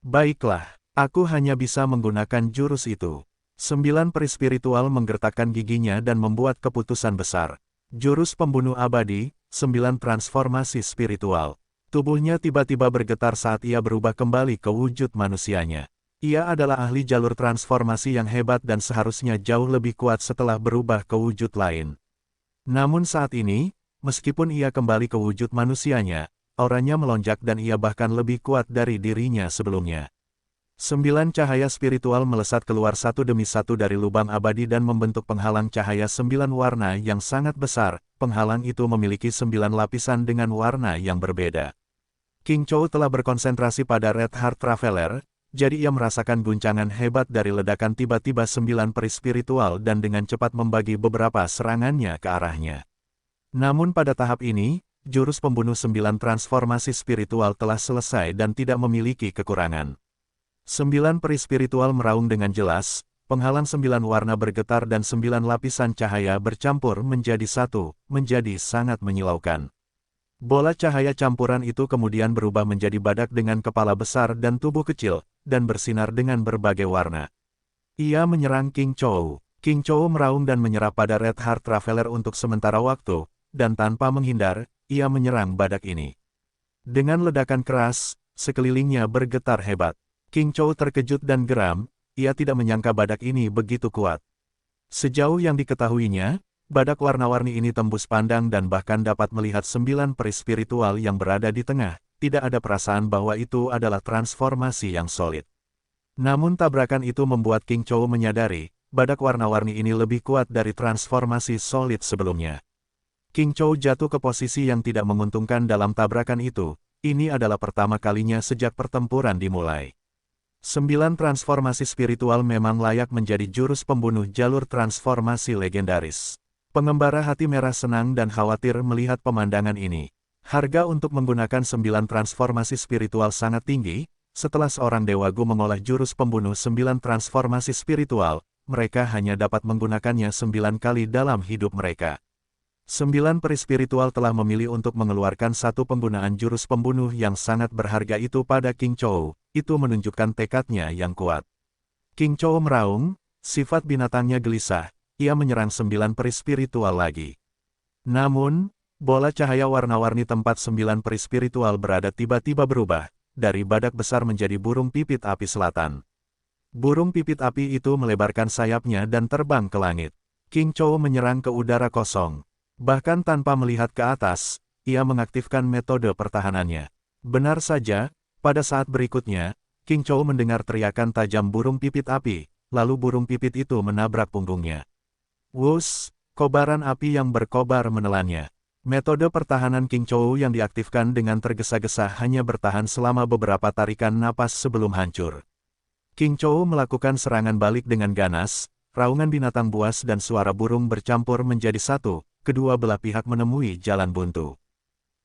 Baiklah, aku hanya bisa menggunakan jurus itu. 9 peri spiritual menggertakkan giginya dan membuat keputusan besar. Jurus pembunuh abadi, 9 transformasi spiritual. Tubuhnya tiba-tiba bergetar saat ia berubah kembali ke wujud manusianya. Ia adalah ahli jalur transformasi yang hebat dan seharusnya jauh lebih kuat setelah berubah ke wujud lain. Namun saat ini, meskipun ia kembali ke wujud manusianya, auranya melonjak dan ia bahkan lebih kuat dari dirinya sebelumnya. 9 cahaya spiritual melesat keluar satu demi satu dari lubang abadi dan membentuk penghalang cahaya 9 warna yang sangat besar. Penghalang itu memiliki 9 lapisan dengan warna yang berbeda. King Chou telah berkonsentrasi pada Red Heart Traveler, jadi ia merasakan guncangan hebat dari ledakan tiba-tiba 9 peri spiritual dan dengan cepat membagi beberapa serangannya ke arahnya. Namun pada tahap ini, jurus pembunuh 9 transformasi spiritual telah selesai dan tidak memiliki kekurangan. 9 peri spiritual meraung dengan jelas, penghalang 9 warna bergetar dan 9 lapisan cahaya bercampur menjadi satu, menjadi sangat menyilaukan. Bola cahaya campuran itu kemudian berubah menjadi badak dengan kepala besar dan tubuh kecil, dan bersinar dengan berbagai warna. Ia menyerang King Chou. King Chou meraung dan menyerah pada Red Heart Traveler untuk sementara waktu, dan tanpa menghindar, ia menyerang badak ini. Dengan ledakan keras, sekelilingnya bergetar hebat. King Chou terkejut dan geram, ia tidak menyangka badak ini begitu kuat. Sejauh yang diketahuinya, badak warna-warni ini tembus pandang dan bahkan dapat melihat 9 peri spiritual yang berada di tengah, tidak ada perasaan bahwa itu adalah transformasi yang solid. Namun tabrakan itu membuat King Chou menyadari, badak warna-warni ini lebih kuat dari transformasi solid sebelumnya. King Chou jatuh ke posisi yang tidak menguntungkan dalam tabrakan itu, ini adalah pertama kalinya sejak pertempuran dimulai. 9 transformasi spiritual memang layak menjadi jurus pembunuh jalur transformasi legendaris. Pengembara hati merah senang dan khawatir melihat pemandangan ini. Harga untuk menggunakan 9 transformasi spiritual sangat tinggi, setelah seorang dewagu mengolah jurus pembunuh 9 transformasi spiritual, mereka hanya dapat menggunakannya 9 kali dalam hidup mereka. 9 peri spiritual telah memilih untuk mengeluarkan satu penggunaan jurus pembunuh yang sangat berharga itu pada King Chou, itu menunjukkan tekadnya yang kuat. King Chou meraung, sifat binatangnya gelisah, ia menyerang 9 peri spiritual lagi. Namun, bola cahaya warna-warni tempat 9 peri spiritual berada tiba-tiba berubah, dari badak besar menjadi burung pipit api selatan. Burung pipit api itu melebarkan sayapnya dan terbang ke langit. King Chou menyerang ke udara kosong. Bahkan tanpa melihat ke atas, ia mengaktifkan metode pertahanannya. Benar saja, pada saat berikutnya, King Chou mendengar teriakan tajam burung pipit api, lalu burung pipit itu menabrak punggungnya. Wuss, kobaran api yang berkobar menelannya. Metode pertahanan King Chou yang diaktifkan dengan tergesa-gesa hanya bertahan selama beberapa tarikan napas sebelum hancur. King Chou melakukan serangan balik dengan ganas, raungan binatang buas dan suara burung bercampur menjadi satu. Kedua belah pihak menemui jalan buntu.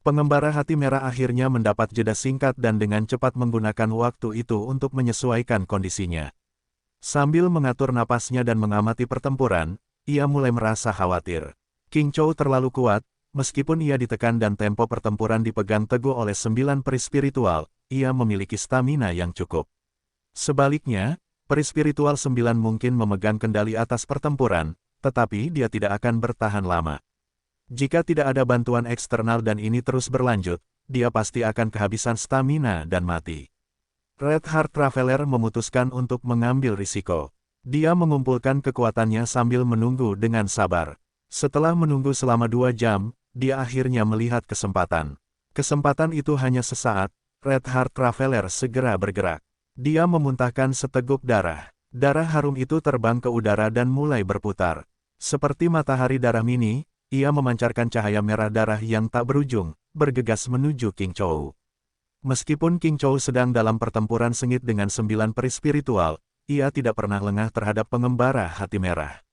Pengembara hati merah akhirnya mendapat jeda singkat dan dengan cepat menggunakan waktu itu untuk menyesuaikan kondisinya. Sambil mengatur napasnya dan mengamati pertempuran, ia mulai merasa khawatir. King Chou terlalu kuat, meskipun ia ditekan dan tempo pertempuran dipegang teguh oleh 9 peri spiritual, ia memiliki stamina yang cukup. Sebaliknya, peri spiritual 9 mungkin memegang kendali atas pertempuran, tetapi dia tidak akan bertahan lama. Jika tidak ada bantuan eksternal dan ini terus berlanjut, dia pasti akan kehabisan stamina dan mati. Red Heart Traveler memutuskan untuk mengambil risiko. Dia mengumpulkan kekuatannya sambil menunggu dengan sabar. Setelah menunggu selama 2 jam, dia akhirnya melihat kesempatan. Kesempatan itu hanya sesaat, Red Heart Traveler segera bergerak. Dia memuntahkan seteguk darah. Darah harum itu terbang ke udara dan mulai berputar. Seperti matahari darah mini, ia memancarkan cahaya merah darah yang tak berujung, bergegas menuju King Chou. Meskipun King Chou sedang dalam pertempuran sengit dengan 9 peri spiritual, ia tidak pernah lengah terhadap pengembara hati merah.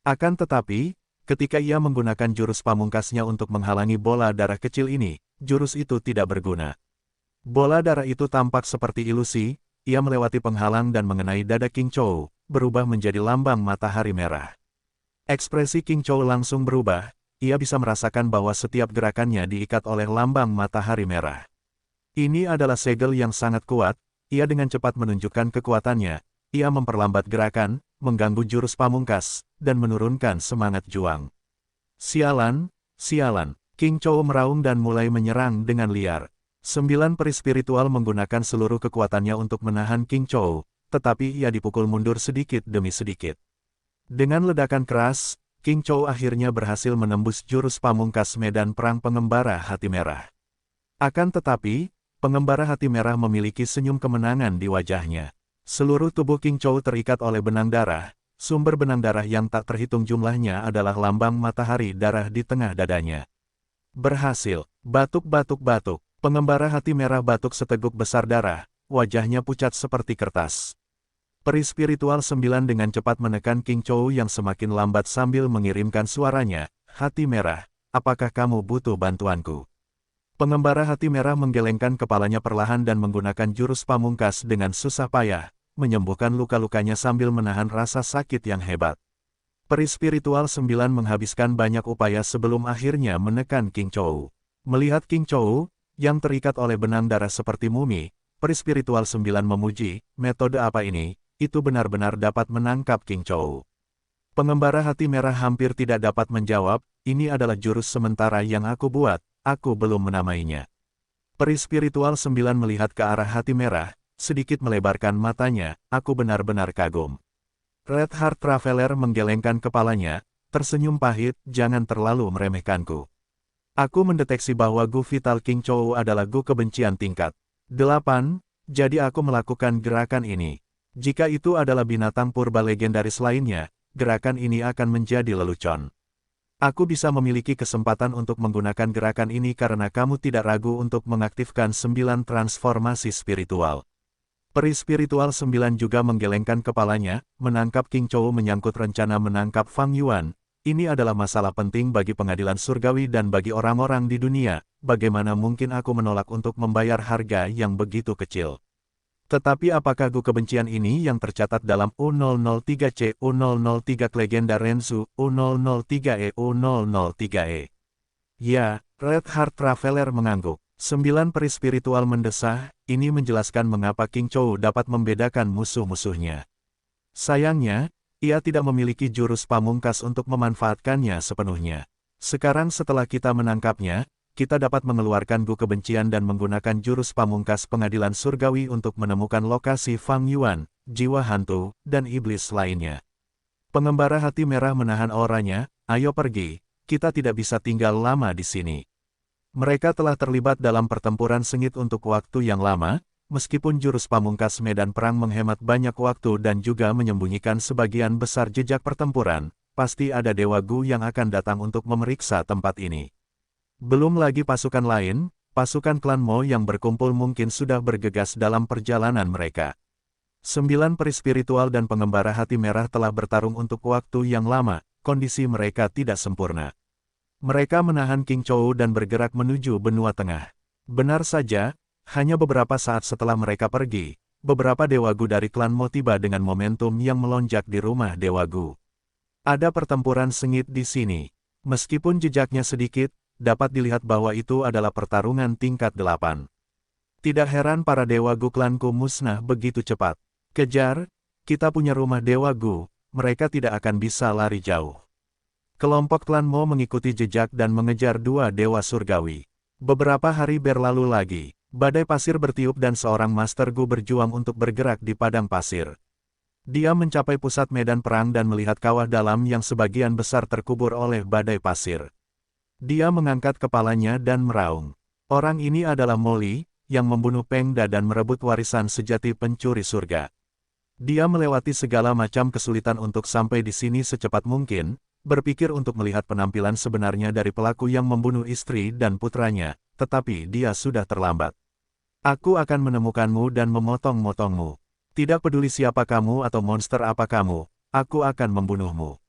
Akan tetapi, ketika ia menggunakan jurus pamungkasnya untuk menghalangi bola darah kecil ini, jurus itu tidak berguna. Bola darah itu tampak seperti ilusi, ia melewati penghalang dan mengenai dada King Chou, berubah menjadi lambang matahari merah. Ekspresi King Chou langsung berubah, ia bisa merasakan bahwa setiap gerakannya diikat oleh lambang matahari merah. Ini adalah segel yang sangat kuat, ia dengan cepat menunjukkan kekuatannya, ia memperlambat gerakan, mengganggu jurus pamungkas, dan menurunkan semangat juang. Sialan, sialan, King Chou meraung dan mulai menyerang dengan liar. 9 peri spiritual menggunakan seluruh kekuatannya untuk menahan King Chou, tetapi ia dipukul mundur sedikit demi sedikit. Dengan ledakan keras, King Chou akhirnya berhasil menembus jurus pamungkas medan perang pengembara hati merah. Akan tetapi, pengembara hati merah memiliki senyum kemenangan di wajahnya. Seluruh tubuh King Chou terikat oleh benang darah, sumber benang darah yang tak terhitung jumlahnya adalah lambang matahari darah di tengah dadanya. Berhasil, batuk-batuk-batuk. Pengembara hati merah batuk seteguk besar darah, wajahnya pucat seperti kertas. Peri spiritual 9 dengan cepat menekan King Chou yang semakin lambat sambil mengirimkan suaranya, "Hati merah, apakah kamu butuh bantuanku?" Pengembara hati merah menggelengkan kepalanya perlahan dan menggunakan jurus pamungkas dengan susah payah, menyembuhkan luka-lukanya sambil menahan rasa sakit yang hebat. Peri spiritual 9 menghabiskan banyak upaya sebelum akhirnya menekan King Chou. Melihat King Chou, yang terikat oleh benang darah seperti mumi, peri spiritual 9 memuji, metode apa ini, itu benar-benar dapat menangkap King Chou. Pengembara hati merah hampir tidak dapat menjawab, ini adalah jurus sementara yang aku buat, aku belum menamainya. Peri spiritual 9 melihat ke arah hati merah, sedikit melebarkan matanya, aku benar-benar kagum. Red Heart Traveler menggelengkan kepalanya, tersenyum pahit, jangan terlalu meremehkanku. Aku mendeteksi bahwa Gu Vital King Chou adalah Gu kebencian tingkat 8, jadi aku melakukan gerakan ini. Jika itu adalah binatang purba legendaris lainnya, gerakan ini akan menjadi lelucon. Aku bisa memiliki kesempatan untuk menggunakan gerakan ini karena kamu tidak ragu untuk mengaktifkan 9 transformasi spiritual. Peri spiritual 9 juga menggelengkan kepalanya, menangkap King Chou menyangkut rencana menangkap Fang Yuan. Ini adalah masalah penting bagi pengadilan surgawi dan bagi orang-orang di dunia, bagaimana mungkin aku menolak untuk membayar harga yang begitu kecil. Tetapi apakah Gu kebencian ini yang tercatat dalam U003C, U003 Legenda Rensu, U003E, U003E? Ya, Red Heart Traveler mengangguk. 9 peri spiritual mendesah, ini menjelaskan mengapa King Chou dapat membedakan musuh-musuhnya. Sayangnya, ia tidak memiliki jurus pamungkas untuk memanfaatkannya sepenuhnya. Sekarang setelah kita menangkapnya, kita dapat mengeluarkan Gu kebencian dan menggunakan jurus pamungkas pengadilan surgawi untuk menemukan lokasi Fang Yuan, jiwa hantu, dan iblis lainnya. Pengembara hati merah menahan auranya, ayo pergi, kita tidak bisa tinggal lama di sini. Mereka telah terlibat dalam pertempuran sengit untuk waktu yang lama, meskipun jurus pamungkas medan perang menghemat banyak waktu dan juga menyembunyikan sebagian besar jejak pertempuran, pasti ada Dewa Gu yang akan datang untuk memeriksa tempat ini. Belum lagi pasukan lain, pasukan klan Mo yang berkumpul mungkin sudah bergegas dalam perjalanan mereka. 9 peri spiritual dan pengembara hati merah telah bertarung untuk waktu yang lama, kondisi mereka tidak sempurna. Mereka menahan King Chou dan bergerak menuju benua tengah. Benar saja, hanya beberapa saat setelah mereka pergi, beberapa Dewa Gu dari klan Mo tiba dengan momentum yang melonjak di rumah Dewa Gu. Ada pertempuran sengit di sini. Meskipun jejaknya sedikit, dapat dilihat bahwa itu adalah pertarungan tingkat 8. Tidak heran para Dewa Gu klanku musnah begitu cepat. Kejar, kita punya rumah Dewa Gu, mereka tidak akan bisa lari jauh. Kelompok klan Mo mengikuti jejak dan mengejar 2 Dewa Surgawi. Beberapa hari berlalu lagi, badai pasir bertiup dan seorang Master Gu berjuang untuk bergerak di padang pasir. Dia mencapai pusat medan perang dan melihat kawah dalam yang sebagian besar terkubur oleh badai pasir. Dia mengangkat kepalanya dan meraung. Orang ini adalah Molly, yang membunuh Pengda dan merebut warisan sejati pencuri surga. Dia melewati segala macam kesulitan untuk sampai di sini secepat mungkin, berpikir untuk melihat penampilan sebenarnya dari pelaku yang membunuh istri dan putranya, tetapi dia sudah terlambat. Aku akan menemukanmu dan memotong-motongmu. Tidak peduli siapa kamu atau monster apa kamu, aku akan membunuhmu.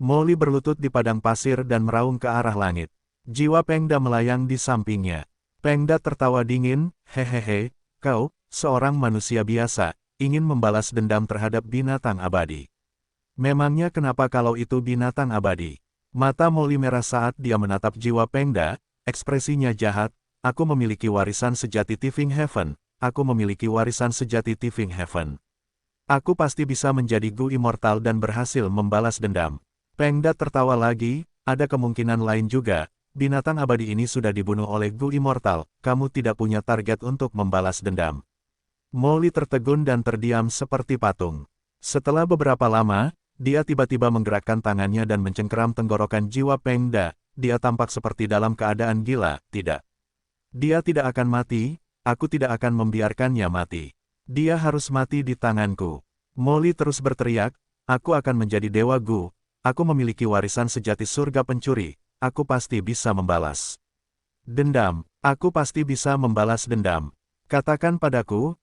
Molly berlutut di padang pasir dan meraung ke arah langit. Jiwa Pengda melayang di sampingnya. Pengda tertawa dingin, hehehe, kau, seorang manusia biasa, ingin membalas dendam terhadap binatang abadi. Memangnya kenapa kalau itu binatang abadi? Mata Molly merah saat dia menatap jiwa Pengda, ekspresinya jahat. Aku memiliki warisan sejati Tifing Heaven, aku memiliki warisan sejati Tifing Heaven. Aku pasti bisa menjadi Gu Immortal dan berhasil membalas dendam. Pengda tertawa lagi, ada kemungkinan lain juga, binatang abadi ini sudah dibunuh oleh Gu Immortal, kamu tidak punya target untuk membalas dendam. Molly tertegun dan terdiam seperti patung. Setelah beberapa lama, dia tiba-tiba menggerakkan tangannya dan mencengkeram tenggorokan jiwa Pengda, dia tampak seperti dalam keadaan gila, tidak. Dia tidak akan mati, aku tidak akan membiarkannya mati. Dia harus mati di tanganku. Molly terus berteriak, aku akan menjadi Dewa Gu, aku memiliki warisan sejati surga pencuri, aku pasti bisa membalas dendam, aku pasti bisa membalas dendam. Katakan padaku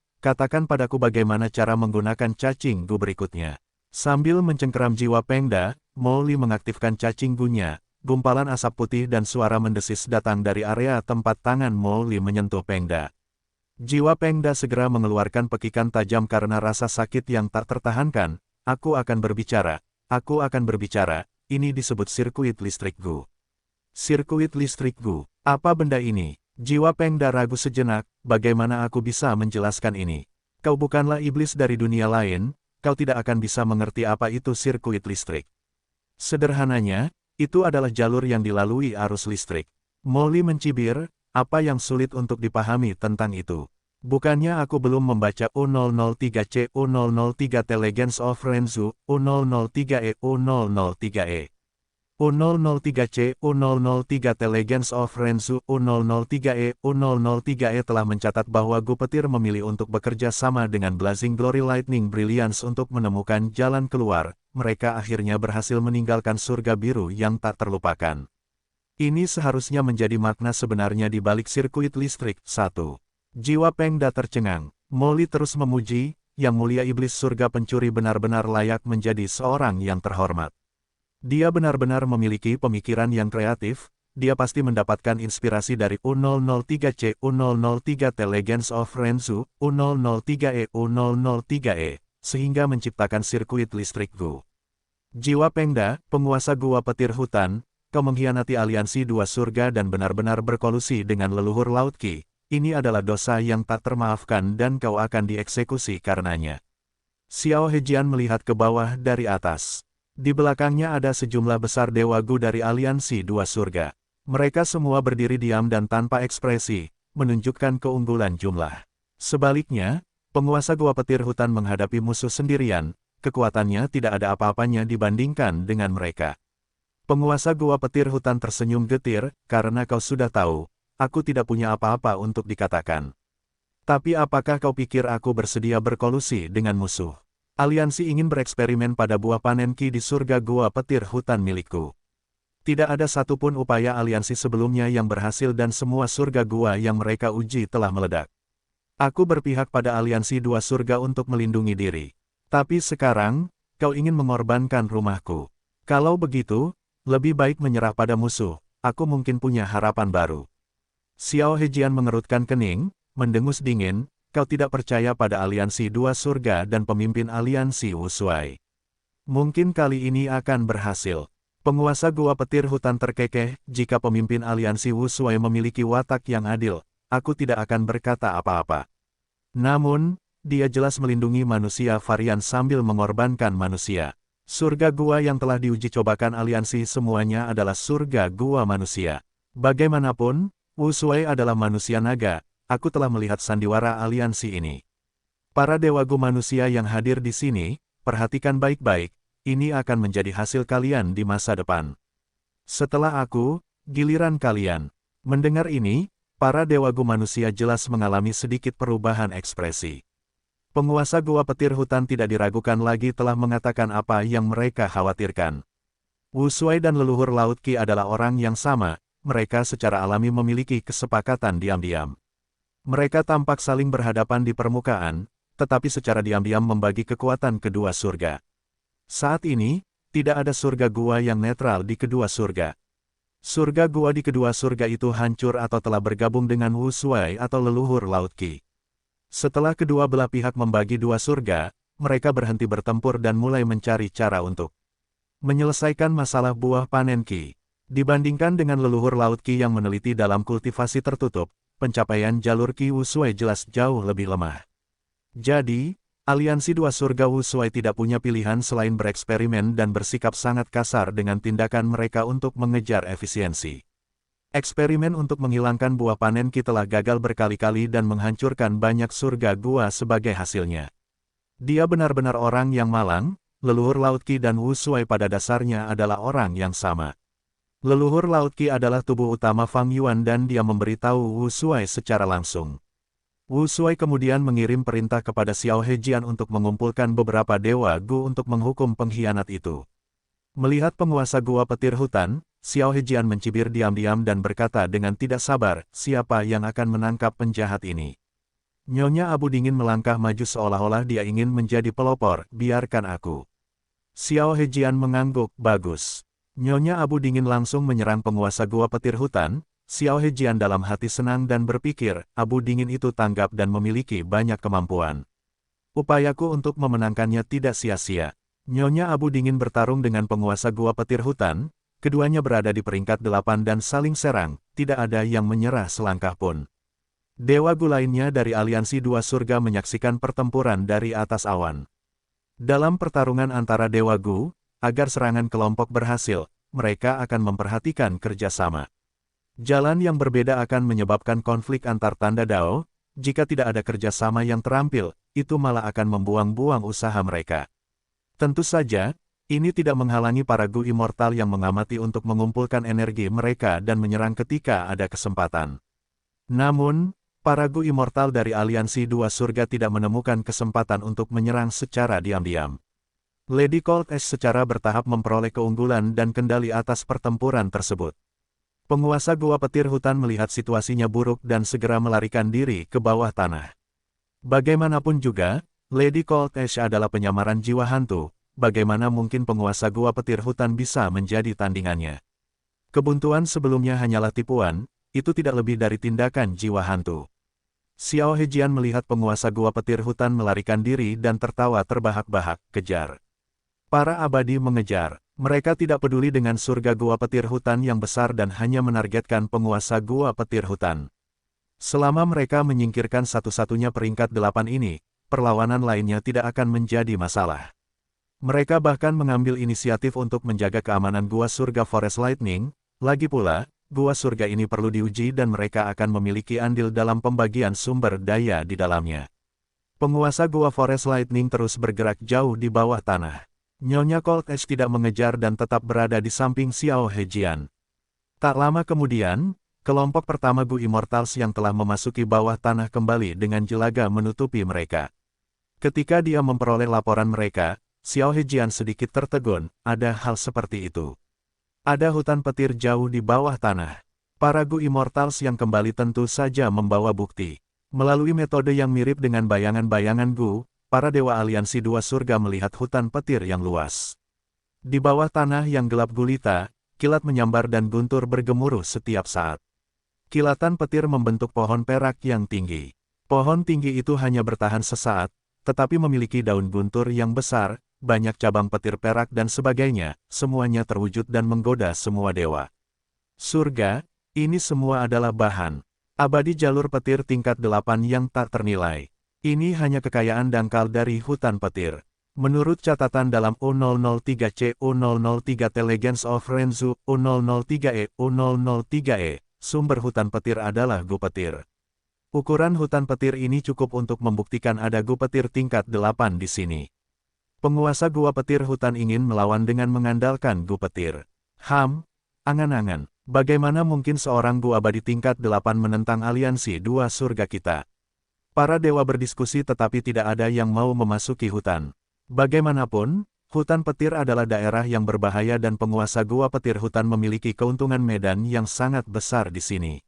bagaimana cara menggunakan cacing Gu berikutnya. Sambil mencengkeram jiwa Pengda, Molly mengaktifkan cacing Gu-nya. Gumpalan asap putih dan suara mendesis datang dari area tempat tangan Molly menyentuh Pengda. Jiwa Pengda segera mengeluarkan pekikan tajam karena rasa sakit yang tak tertahankan. Aku akan berbicara, ini disebut sirkuit listrik Gu. Sirkuit listrik Gu, apa benda ini? Jiwa Pengda ragu sejenak, bagaimana aku bisa menjelaskan ini? Kau bukanlah iblis dari dunia lain, kau tidak akan bisa mengerti apa itu sirkuit listrik. Sederhananya, itu adalah jalur yang dilalui arus listrik. Molly mencibir, apa yang sulit untuk dipahami tentang itu? Bukannya aku belum membaca U003C, U003T Legends of Renzu, U003E, U003E. U003C, U003T Legends of Renzu, U003E, U003E telah mencatat bahwa Gu Petir memilih untuk bekerja sama dengan Blazing Glory Lightning Brilliance untuk menemukan jalan keluar. Mereka akhirnya berhasil meninggalkan surga biru yang tak terlupakan. Ini seharusnya menjadi makna sebenarnya di balik sirkuit listrik. 1. Jiwa Pengda tercengang. Molly terus memuji, Yang Mulia Iblis Surga Pencuri benar-benar layak menjadi seorang yang terhormat. Dia benar-benar memiliki pemikiran yang kreatif, dia pasti mendapatkan inspirasi dari U003C, U003T Legends of Renzu, U003E, U003E. Sehingga menciptakan sirkuit listrik Gu. Jiwa Pengda, penguasa gua petir hutan, kau mengkhianati aliansi dua surga dan benar-benar berkolusi dengan leluhur Laut Qi. Ini adalah dosa yang tak termaafkan dan kau akan dieksekusi karenanya. Xiao Hejian melihat ke bawah dari atas. Di belakangnya ada sejumlah besar dewa Gu dari aliansi dua surga. Mereka semua berdiri diam dan tanpa ekspresi, menunjukkan keunggulan jumlah. Sebaliknya, penguasa gua petir hutan menghadapi musuh sendirian, kekuatannya tidak ada apa-apanya dibandingkan dengan mereka. Penguasa gua petir hutan tersenyum getir, karena kau sudah tahu, aku tidak punya apa-apa untuk dikatakan. Tapi apakah kau pikir aku bersedia berkolusi dengan musuh? Aliansi ingin bereksperimen pada buah panen Qi di surga gua petir hutan milikku. Tidak ada satupun upaya aliansi sebelumnya yang berhasil dan semua surga gua yang mereka uji telah meledak. Aku berpihak pada aliansi dua surga untuk melindungi diri. Tapi sekarang, kau ingin mengorbankan rumahku. Kalau begitu, lebih baik menyerah pada musuh, aku mungkin punya harapan baru. Xiao Hejian mengerutkan kening, mendengus dingin, kau tidak percaya pada aliansi dua surga dan pemimpin aliansi Wushuai. Mungkin kali ini akan berhasil. Penguasa gua petir hutan terkekeh, jika pemimpin aliansi Wushuai memiliki watak yang adil, aku tidak akan berkata apa-apa. Namun, dia jelas melindungi manusia varian sambil mengorbankan manusia. Surga gua yang telah diuji cobakan aliansi semuanya adalah surga gua manusia. Bagaimanapun, Wushuai adalah manusia naga, aku telah melihat sandiwara aliansi ini. Para dewa Gu manusia yang hadir di sini, perhatikan baik-baik, ini akan menjadi hasil kalian di masa depan. Setelah aku, giliran kalian. Mendengar ini, para dewa Gu manusia jelas mengalami sedikit perubahan ekspresi. Penguasa gua petir hutan tidak diragukan lagi telah mengatakan apa yang mereka khawatirkan. Wushuai dan leluhur Laut Qi adalah orang yang sama, mereka secara alami memiliki kesepakatan diam-diam. Mereka tampak saling berhadapan di permukaan, tetapi secara diam-diam membagi kekuatan kedua surga. Saat ini, Tidak ada surga gua yang netral di kedua surga. Surga gua di kedua surga itu hancur atau telah bergabung dengan Wu Shuai atau leluhur Laut Qi. Setelah kedua belah pihak membagi dua surga, mereka berhenti bertempur dan mulai mencari cara untuk menyelesaikan masalah buah panen Qi. Dibandingkan dengan leluhur Laut Qi yang meneliti dalam kultivasi tertutup, pencapaian jalur Qi Wu Shuai jelas jauh lebih lemah. Jadi, aliansi dua surga Wu Shuai tidak punya pilihan selain bereksperimen dan bersikap sangat kasar dengan tindakan mereka untuk mengejar efisiensi. Eksperimen untuk menghilangkan buah panen Qi telah gagal berkali-kali dan menghancurkan banyak surga gua sebagai hasilnya. Dia benar-benar orang yang malang, leluhur Laut Qi dan Wu Shuai pada dasarnya adalah orang yang sama. Leluhur Laut Qi adalah tubuh utama Fang Yuan dan dia memberitahu Wu Shuai secara langsung. Wu Shuai kemudian mengirim perintah kepada Xiao Hejian untuk mengumpulkan beberapa dewa Gu untuk menghukum pengkhianat itu. Melihat penguasa gua petir hutan, Xiao Hejian mencibir diam-diam dan berkata dengan tidak sabar, siapa yang akan menangkap penjahat ini? Nyonya Abu Dingin melangkah maju seolah-olah dia ingin menjadi pelopor, biarkan aku. Xiao Hejian mengangguk, bagus. Nyonya Abu Dingin langsung menyerang penguasa gua petir hutan. Xiao Hejian dalam hati senang dan berpikir, Abu Dingin itu tanggap dan memiliki banyak kemampuan. Upayaku untuk memenangkannya tidak sia-sia. Nyonya Abu Dingin bertarung dengan penguasa gua petir hutan, keduanya berada di peringkat 8 dan saling serang, tidak ada yang menyerah selangkah pun. Dewa Gu lainnya dari aliansi dua surga menyaksikan pertempuran dari atas awan. Dalam pertarungan antara Dewa Gu, agar serangan kelompok berhasil, mereka akan memperhatikan kerjasama. Jalan yang berbeda akan menyebabkan konflik antar tanda Dao, jika tidak ada kerjasama yang terampil, itu malah akan membuang-buang usaha mereka. Tentu saja, ini tidak menghalangi para Gu Immortal yang mengamati untuk mengumpulkan energi mereka dan menyerang ketika ada kesempatan. Namun, para Gu Immortal dari aliansi dua surga tidak menemukan kesempatan untuk menyerang secara diam-diam. Lady Cold Ash secara bertahap memperoleh keunggulan dan kendali atas pertempuran tersebut. Penguasa gua petir hutan melihat situasinya buruk dan segera melarikan diri ke bawah tanah. Bagaimanapun juga, Lady Cold Ash adalah penyamaran jiwa hantu, bagaimana mungkin penguasa gua petir hutan bisa menjadi tandingannya? Kebuntuan sebelumnya hanyalah tipuan, itu tidak lebih dari tindakan jiwa hantu. Xiao Hejian melihat penguasa gua petir hutan melarikan diri dan tertawa terbahak-bahak, kejar. Para abadi mengejar. Mereka tidak peduli dengan surga gua petir hutan yang besar dan hanya menargetkan penguasa gua petir hutan. Selama mereka menyingkirkan satu-satunya peringkat 8 ini, perlawanan lainnya tidak akan menjadi masalah. Mereka bahkan mengambil inisiatif untuk menjaga keamanan gua surga Forest Lightning, lagi pula, gua surga ini perlu diuji dan mereka akan memiliki andil dalam pembagian sumber daya di dalamnya. Penguasa gua Forest Lightning terus bergerak jauh di bawah tanah. Nyonya Cold Ash tidak mengejar dan tetap berada di samping Xiao Hejian. Tak lama kemudian, kelompok pertama Gu Immortals yang telah memasuki bawah tanah kembali dengan jelaga menutupi mereka. Ketika dia memperoleh laporan mereka, Xiao Hejian sedikit tertegun, ada hal seperti itu. Ada hutan petir jauh di bawah tanah. Para Gu Immortals yang kembali tentu saja membawa bukti. Melalui metode yang mirip dengan bayangan-bayangan Gu, para dewa aliansi dua surga melihat hutan petir yang luas. Di bawah tanah yang gelap gulita, kilat menyambar dan guntur bergemuruh setiap saat. Kilatan petir membentuk pohon perak yang tinggi. Pohon tinggi itu hanya bertahan sesaat, tetapi memiliki daun guntur yang besar, banyak cabang petir perak dan sebagainya, semuanya terwujud dan menggoda semua dewa. Surga, ini semua adalah bahan abadi jalur petir tingkat 8 yang tak ternilai. Ini hanya kekayaan dangkal dari hutan petir. Menurut catatan dalam O003C, O003T Legends of Renzu, O003E, O003E, sumber hutan petir adalah Gu petir. Ukuran hutan petir ini cukup untuk membuktikan ada Gu petir tingkat 8 di sini. Penguasa gua petir hutan ingin melawan dengan mengandalkan Gu petir. Angan-angan, bagaimana mungkin seorang Gu abadi tingkat 8 menentang aliansi dua surga kita? Para dewa berdiskusi tetapi tidak ada yang mau memasuki hutan. Bagaimanapun, hutan petir adalah daerah yang berbahaya dan penguasa gua petir hutan memiliki keuntungan medan yang sangat besar di sini.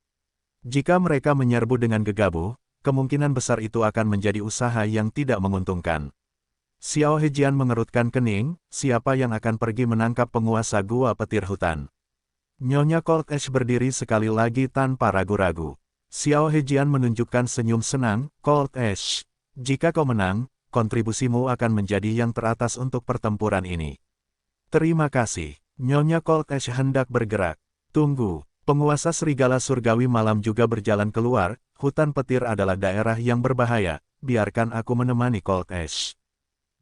Jika mereka menyerbu dengan gegabah, kemungkinan besar itu akan menjadi usaha yang tidak menguntungkan. Xiao Hejian mengerutkan kening, siapa yang akan pergi menangkap penguasa gua petir hutan? Nyonya Cold Ash berdiri sekali lagi tanpa ragu-ragu. Xiao Hejian menunjukkan senyum senang, Cold Ash. Jika kau menang, kontribusimu akan menjadi yang teratas untuk pertempuran ini. Terima kasih. Nyonya Cold Ash hendak bergerak. Tunggu. Penguasa serigala surgawi malam juga berjalan keluar. Hutan petir adalah daerah yang berbahaya. Biarkan aku menemani Cold Ash.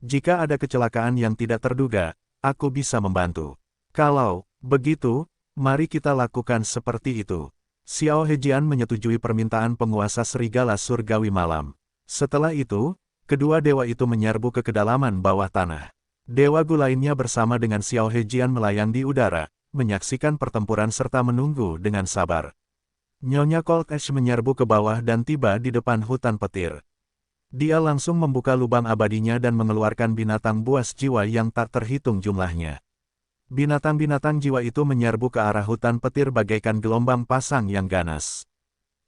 Jika ada kecelakaan yang tidak terduga, aku bisa membantu. Kalau begitu, mari kita lakukan seperti itu. Xiao Hejian menyetujui permintaan penguasa serigala surgawi malam. Setelah itu, kedua dewa itu menyerbu ke kedalaman bawah tanah. Dewa Gu lainnya bersama dengan Xiao Hejian melayang di udara, menyaksikan pertempuran serta menunggu dengan sabar. Nyonya Cold Ash menyerbu ke bawah dan tiba di depan hutan petir. Dia langsung membuka lubang abadinya dan mengeluarkan binatang buas jiwa yang tak terhitung jumlahnya. Binatang-binatang jiwa itu menyerbu ke arah hutan petir bagaikan gelombang pasang yang ganas.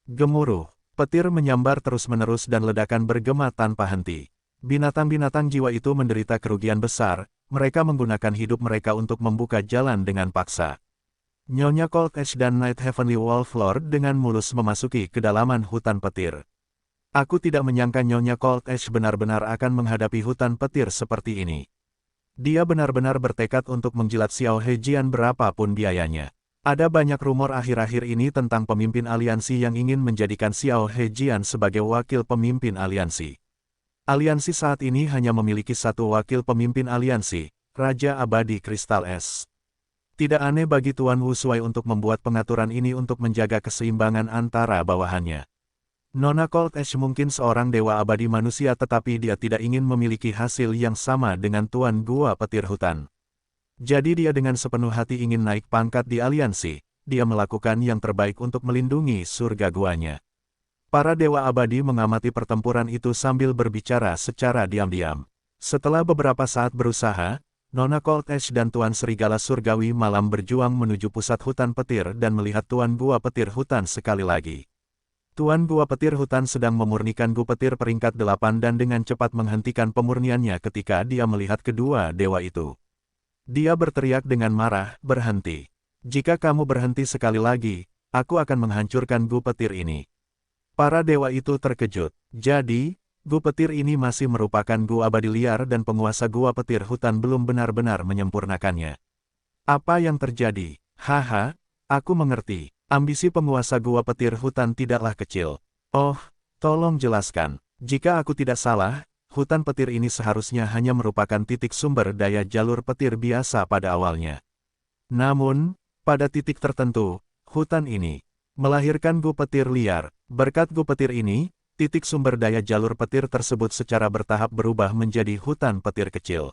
Gemuruh, petir menyambar terus-menerus dan ledakan bergema tanpa henti. Binatang-binatang jiwa itu menderita kerugian besar, mereka menggunakan hidup mereka untuk membuka jalan dengan paksa. Nyonya Cold Ash dan Night Heavenly Wolf Lord dengan mulus memasuki kedalaman hutan petir. Aku tidak menyangka Nyonya Cold Ash benar-benar akan menghadapi hutan petir seperti ini. Dia benar-benar bertekad untuk menjilat Xiao Hejian berapapun biayanya. Ada banyak rumor akhir-akhir ini tentang pemimpin aliansi yang ingin menjadikan Xiao Hejian sebagai wakil pemimpin aliansi. Aliansi saat ini hanya memiliki satu wakil pemimpin aliansi, Raja Abadi Kristal Es. Tidak aneh bagi Tuan Wu Shuai untuk membuat pengaturan ini untuk menjaga keseimbangan antara bawahannya. Nona Cold Ash mungkin seorang dewa abadi manusia tetapi dia tidak ingin memiliki hasil yang sama dengan Tuan Gua Petir Hutan. Jadi dia dengan sepenuh hati ingin naik pangkat di aliansi, dia melakukan yang terbaik untuk melindungi surga guanya. Para dewa abadi mengamati pertempuran itu sambil berbicara secara diam-diam. Setelah beberapa saat berusaha, Nona Cold Ash dan Tuan Serigala Surgawi Malam berjuang menuju pusat hutan petir dan melihat Tuan Gua Petir Hutan sekali lagi. Tuan Gua Petir Hutan sedang memurnikan Gu Petir peringkat 8 dan dengan cepat menghentikan pemurniannya ketika dia melihat kedua dewa itu. Dia berteriak dengan marah, berhenti. Jika kamu berhenti sekali lagi, aku akan menghancurkan Gu Petir ini. Para dewa itu terkejut. Jadi, Gu Petir ini masih merupakan Gu abadi liar dan penguasa Gua Petir Hutan belum benar-benar menyempurnakannya. Apa yang terjadi? Haha, aku mengerti. Ambisi penguasa Gua Petir Hutan tidaklah kecil. Oh, tolong jelaskan. Jika aku tidak salah, hutan petir ini seharusnya hanya merupakan titik sumber daya jalur petir biasa pada awalnya. Namun, pada titik tertentu, hutan ini melahirkan Gu Petir liar. Berkat Gu Petir ini, titik sumber daya jalur petir tersebut secara bertahap berubah menjadi hutan petir kecil.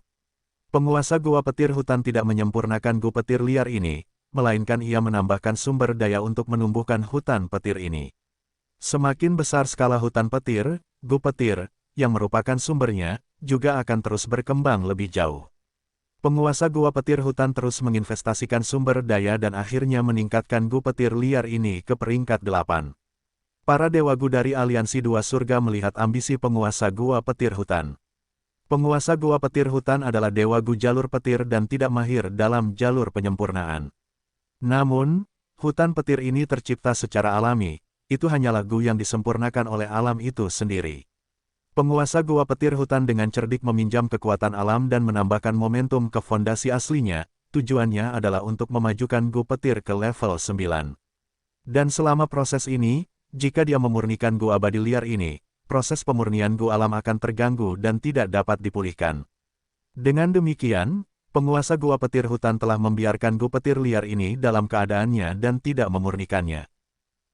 Penguasa Gua Petir Hutan tidak menyempurnakan Gu Petir liar ini, melainkan ia menambahkan sumber daya untuk menumbuhkan hutan petir ini. Semakin besar skala hutan petir, Gu Petir, yang merupakan sumbernya, juga akan terus berkembang lebih jauh. Penguasa Gua Petir Hutan terus menginvestasikan sumber daya dan akhirnya meningkatkan Gu Petir liar ini ke peringkat 8. Para dewa Gu dari Aliansi Dua Surga melihat ambisi penguasa Gua Petir Hutan. Penguasa Gua Petir Hutan adalah dewa Gu jalur petir dan tidak mahir dalam jalur penyempurnaan. Namun, hutan petir ini tercipta secara alami, itu hanyalah Gu yang disempurnakan oleh alam itu sendiri. Penguasa Gua Petir Hutan dengan cerdik meminjam kekuatan alam dan menambahkan momentum ke fondasi aslinya, tujuannya adalah untuk memajukan Gu Petir ke level 9. Dan selama proses ini, jika dia memurnikan Gu abadi liar ini, proses pemurnian Gu alam akan terganggu dan tidak dapat dipulihkan. Dengan demikian, penguasa Gua Petir Hutan telah membiarkan Gu Petir liar ini dalam keadaannya dan tidak memurnikannya.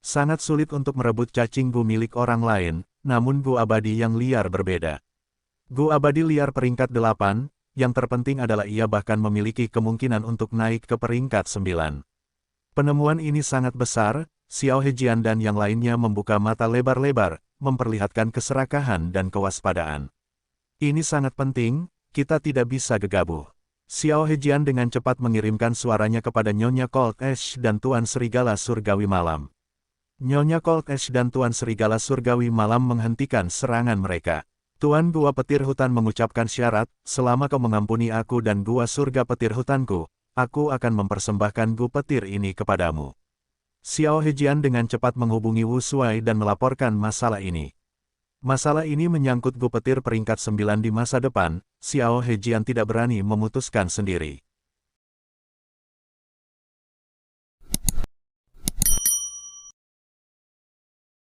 Sangat sulit untuk merebut cacing Gu milik orang lain, namun Gu abadi yang liar berbeda. Gu abadi liar peringkat 8, yang terpenting adalah ia bahkan memiliki kemungkinan untuk naik ke peringkat 9. Penemuan ini sangat besar, Xiao Hejian dan yang lainnya membuka mata lebar-lebar, memperlihatkan keserakahan dan kewaspadaan. Ini sangat penting, kita tidak bisa gegabah. Xiao Hejian dengan cepat mengirimkan suaranya kepada Nyonya Cold Ash dan Tuan Serigala Surgawi Malam. Nyonya Cold Ash dan Tuan Serigala Surgawi Malam menghentikan serangan mereka. Tuan Gua Petir Hutan mengucapkan syarat, selama kau mengampuni aku dan Gua Surga Petir Hutanku, aku akan mempersembahkan Gu Petir ini kepadamu. Xiao Hejian dengan cepat menghubungi Wu Shuai dan melaporkan masalah ini. Masalah ini menyangkut Gu Petir peringkat 9 di masa depan, Xiao Hejian tidak berani memutuskan sendiri.